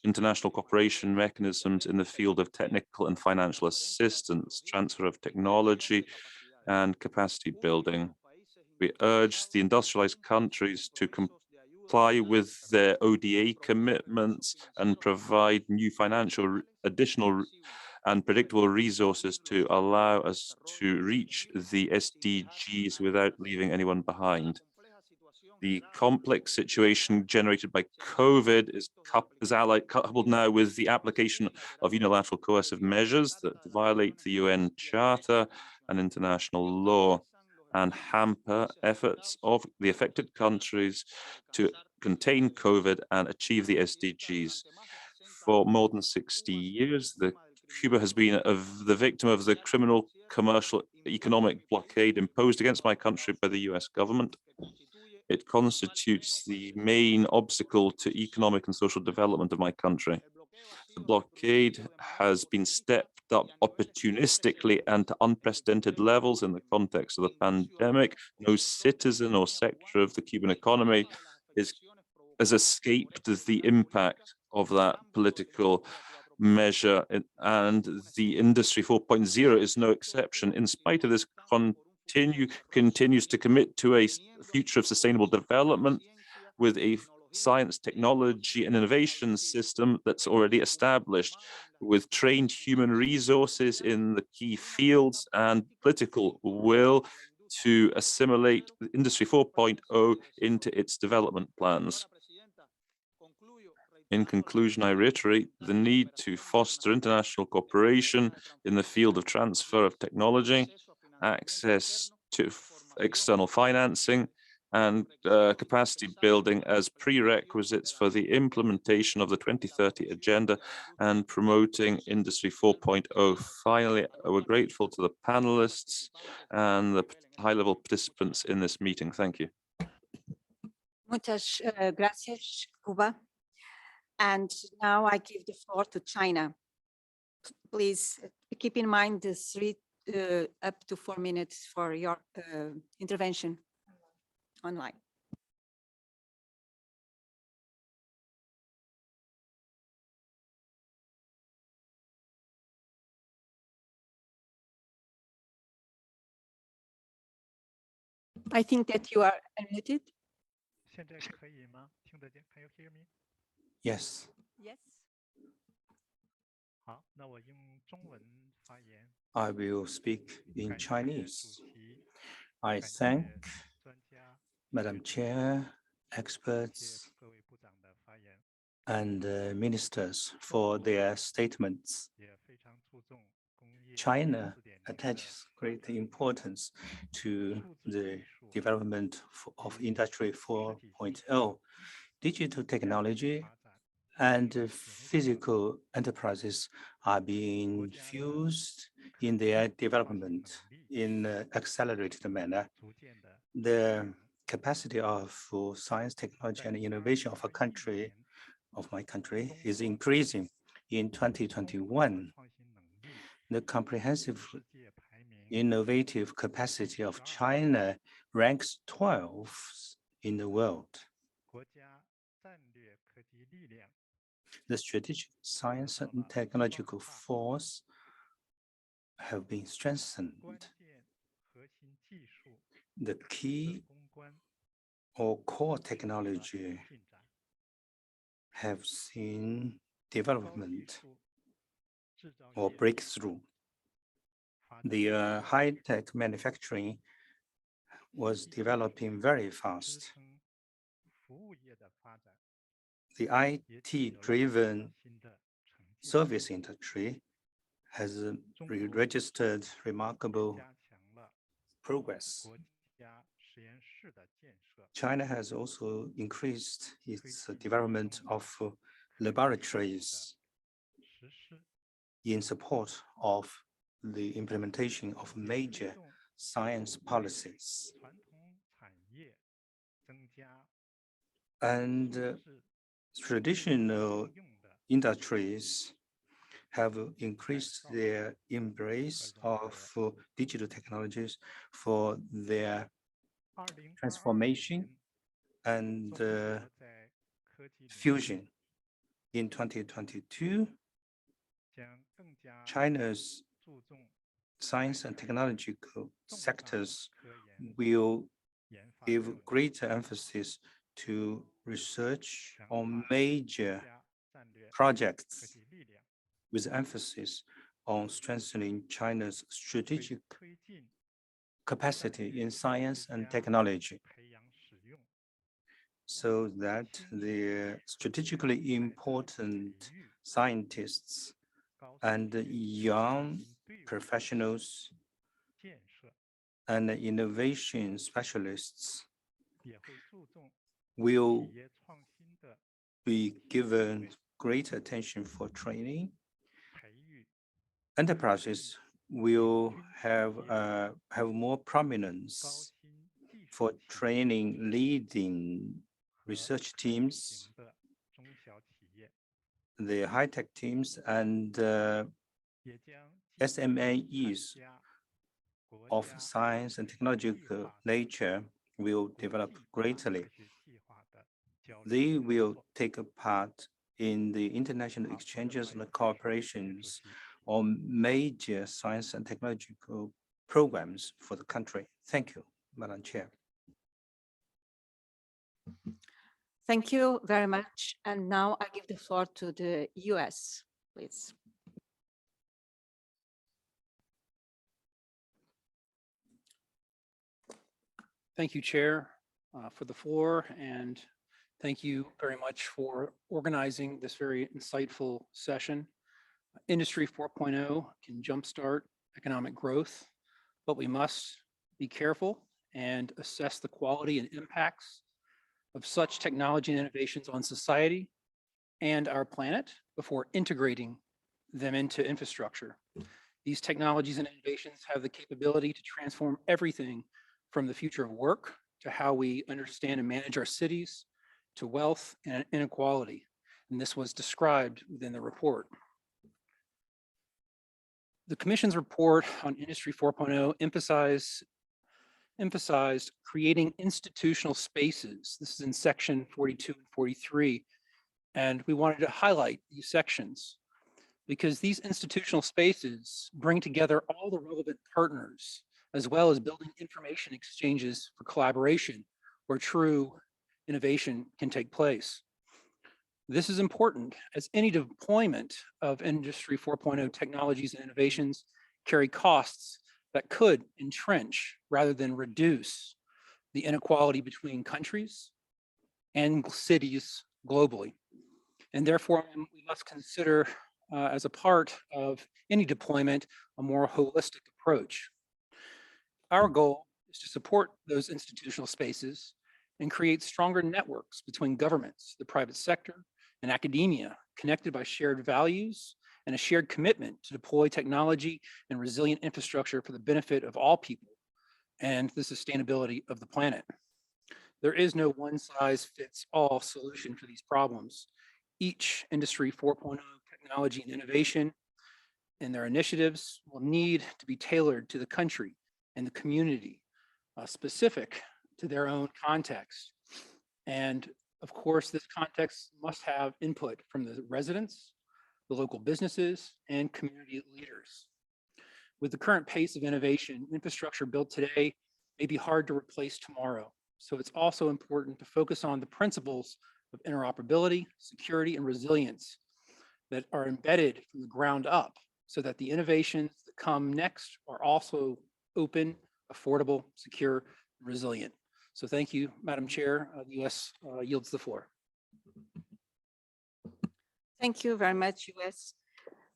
international cooperation mechanisms in the field of technical and financial assistance, transfer of technology, and capacity building. We urge the industrialized countries to comply with their ODA commitments and provide new financial, additional and predictable resources to allow us to reach the SDGs without leaving anyone behind. The complex situation generated by COVID is coupled now with the application of unilateral coercive measures that violate the UN Charter and international law and hamper efforts of the affected countries to contain COVID and achieve the SDGs. For more than 60 years, Cuba has been the victim of the criminal, commercial, economic blockade imposed against my country by the US government. It constitutes the main obstacle to economic and social development of my country. The blockade has been stepped up opportunistically and to unprecedented levels in the context of the pandemic. No citizen or sector of the Cuban economy is has escaped the impact of that political measure, and the Industry 4.0 is no exception. In spite of this, continues to commit to a future of sustainable development with a science, technology, and innovation system that's already established, with trained human resources in the key fields and political will to assimilate Industry 4.0 into its development plans. In conclusion, I reiterate the need to foster international cooperation in the field of transfer of technology, access to external financing, and capacity building as prerequisites for the implementation of the 2030 agenda and promoting Industry 4.0. Finally, we're grateful to the panelists and the high-level participants in this meeting. Thank you. Muchas gracias, Cuba. And now I give the floor to China. Please keep in mind the up to 4 minutes for your intervention online. I think that you are unmuted. Yes. Yes. I will speak in Chinese. I thank Madam Chair, experts, and ministers for their statements. China attaches great importance to the development of Industry 4.0. Digital technology and physical enterprises are being fused in their development in an accelerated manner. The capacity of science, technology, and innovation of my country, is increasing. In 2021, the comprehensive innovative capacity of China ranks 12th in the world. The strategic science and technological force have been strengthened. The key or core technology have seen development or breakthrough. The high-tech manufacturing was developing very fast. The IT-driven service industry has registered remarkable progress. China has also increased its development of laboratories in support of the implementation of major science policies. And traditional industries have increased their embrace of digital technologies for their transformation and fusion. In 2022, China's science and technological sectors will give greater emphasis to research on major projects with emphasis on strengthening China's strategic capacity in science and technology, so that the strategically important scientists and young professionals and innovation specialists will be given great attention for training. Enterprises will have more prominence for training leading research teams, the high-tech teams, and SMEs of science and technological nature will develop greatly. They will take a part in the international exchanges and cooperations on major science and technological programs for the country. Thank you, Madam Chair. Thank you very much. And now I give the floor to the US, please. Thank you, Chair, for the floor, and thank you very much for organizing this very insightful session. Industry 4.0 can jumpstart economic growth, but we must be careful and assess the quality and impacts of such technology and innovations on society and our planet before integrating them into infrastructure. These technologies and innovations have the capability to transform everything from the future of work to how we understand and manage our cities, to wealth and inequality. And this was described within the report. The Commission's report on Industry 4.0 emphasized creating institutional spaces. This is in section 42 and 43. And we wanted to highlight these sections because these institutional spaces bring together all the relevant partners, as well as building information exchanges for collaboration where true innovation can take place. This is important as any deployment of Industry 4.0 technologies and innovations carry costs that could entrench rather than reduce the inequality between countries and cities globally. And therefore, we must consider as a part of any deployment, a more holistic approach. Our goal is to support those institutional spaces and create stronger networks between governments, the private sector, and academia, connected by shared values and a shared commitment to deploy technology and resilient infrastructure for the benefit of all people and the sustainability of the planet. There is no one-size-fits-all solution for these problems. Each Industry 4.0 technology and innovation and their initiatives will need to be tailored to the country and the community, specific to their own context. And of course, this context must have input from the residents, the local businesses, and community leaders. With the current pace of innovation, infrastructure built today may be hard to replace tomorrow. So it's also important to focus on the principles of interoperability, security, and resilience that are embedded from the ground up so that the innovations that come next are also open, affordable, secure, and resilient. So thank you, Madam Chair. The US yields the floor. Thank you very much, US.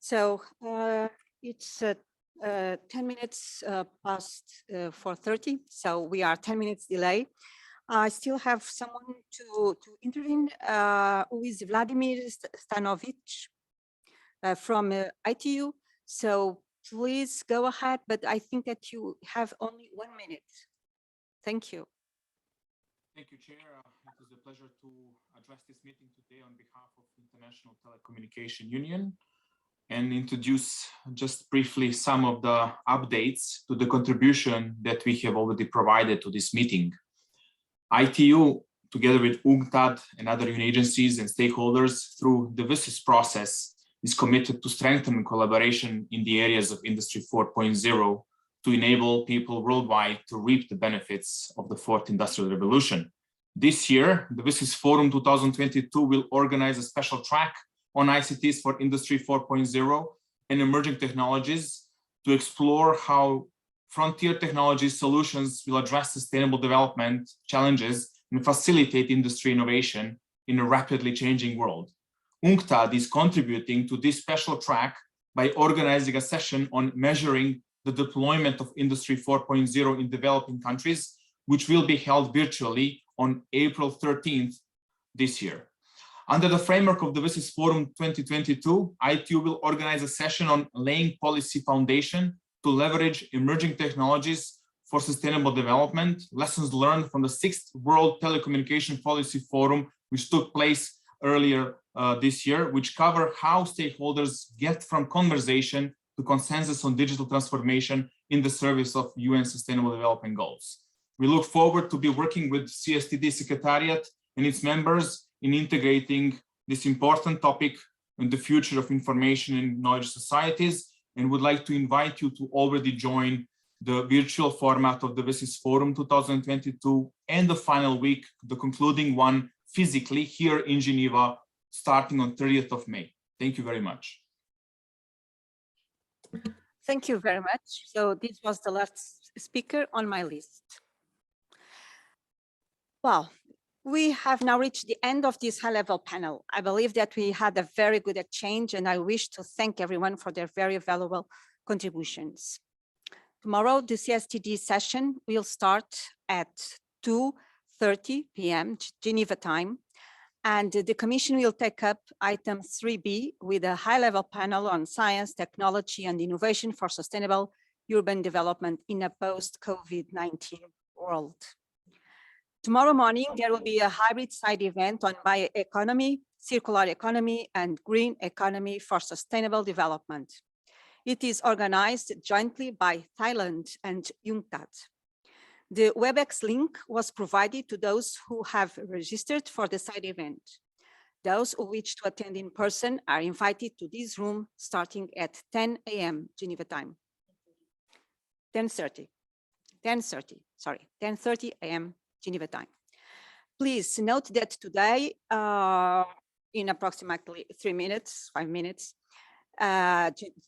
So it's 10 minutes past 4:30, so we are 10 minutes delay. I still have someone to intervene, who is Vladimir Stanovic from ITU. So please go ahead, but I think that you have only 1 minute. Thank you. Thank you, Chair. It is a pleasure to address this meeting today on behalf of the International Telecommunication Union and introduce just briefly some of the updates to the contribution that we have already provided to this meeting. ITU, together with UNCTAD and other UN agencies and stakeholders through the WSIS process, is committed to strengthen collaboration in the areas of Industry 4.0 to enable people worldwide to reap the benefits of the fourth industrial revolution. This year, the WSIS Forum 2022 will organize a special track on ICTs for Industry 4.0 and emerging technologies to explore how frontier technology solutions will address sustainable development challenges and facilitate industry innovation in a rapidly changing world. UNCTAD is contributing to this special track by organizing a session on measuring the deployment of Industry 4.0 in developing countries, which will be held virtually on April 13th this year. Under the framework of the WSIS Forum 2022, ITU will organize a session on laying policy foundation to leverage emerging technologies for sustainable development, lessons learned from the 6th World Telecommunication Policy Forum, which took place earlier this year, which cover how stakeholders get from conversation to consensus on digital transformation in the service of UN Sustainable Development Goals. We look forward to be working with CSTD Secretariat and its members in integrating this important topic in the future of information and knowledge societies, and would like to invite you to already join the virtual format of the WSIS Forum 2022 and the final week, the concluding one physically here in Geneva, starting on 30th of May. Thank you very much. Thank you very much. So this was the last speaker on my list. Well, we have now reached the end of this high-level panel. I believe that we had a very good exchange, and I wish to thank everyone for their very valuable contributions. Tomorrow, the CSTD session will start at 2:30 p.m. Geneva time, and the Commission will take up item 3B with a high-level panel on science, technology, and innovation for sustainable urban development in a post-COVID-19 world. Tomorrow morning, there will be a hybrid side event on bioeconomy, circular economy, and green economy for sustainable development. It is organized jointly by Thailand and UNCTAD. The WebEx link was provided to those who have registered for the side event. Those who wish to attend in person are invited to this room starting at 10 a.m. Geneva time. 10:30 a.m. Geneva time. Please note that today, in approximately 5 minutes,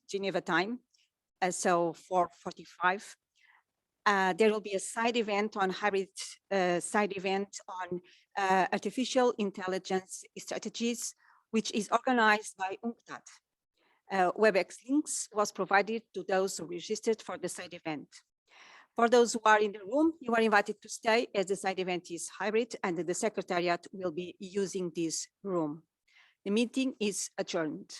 Geneva time, so 4:45, there will be a side event on hybrid side event on artificial intelligence strategies, which is organized by UNCTAD. WebEx links was provided to those who registered for the side event. For those who are in the room, you are invited to stay as the side event is hybrid and the Secretariat will be using this room. The meeting is adjourned.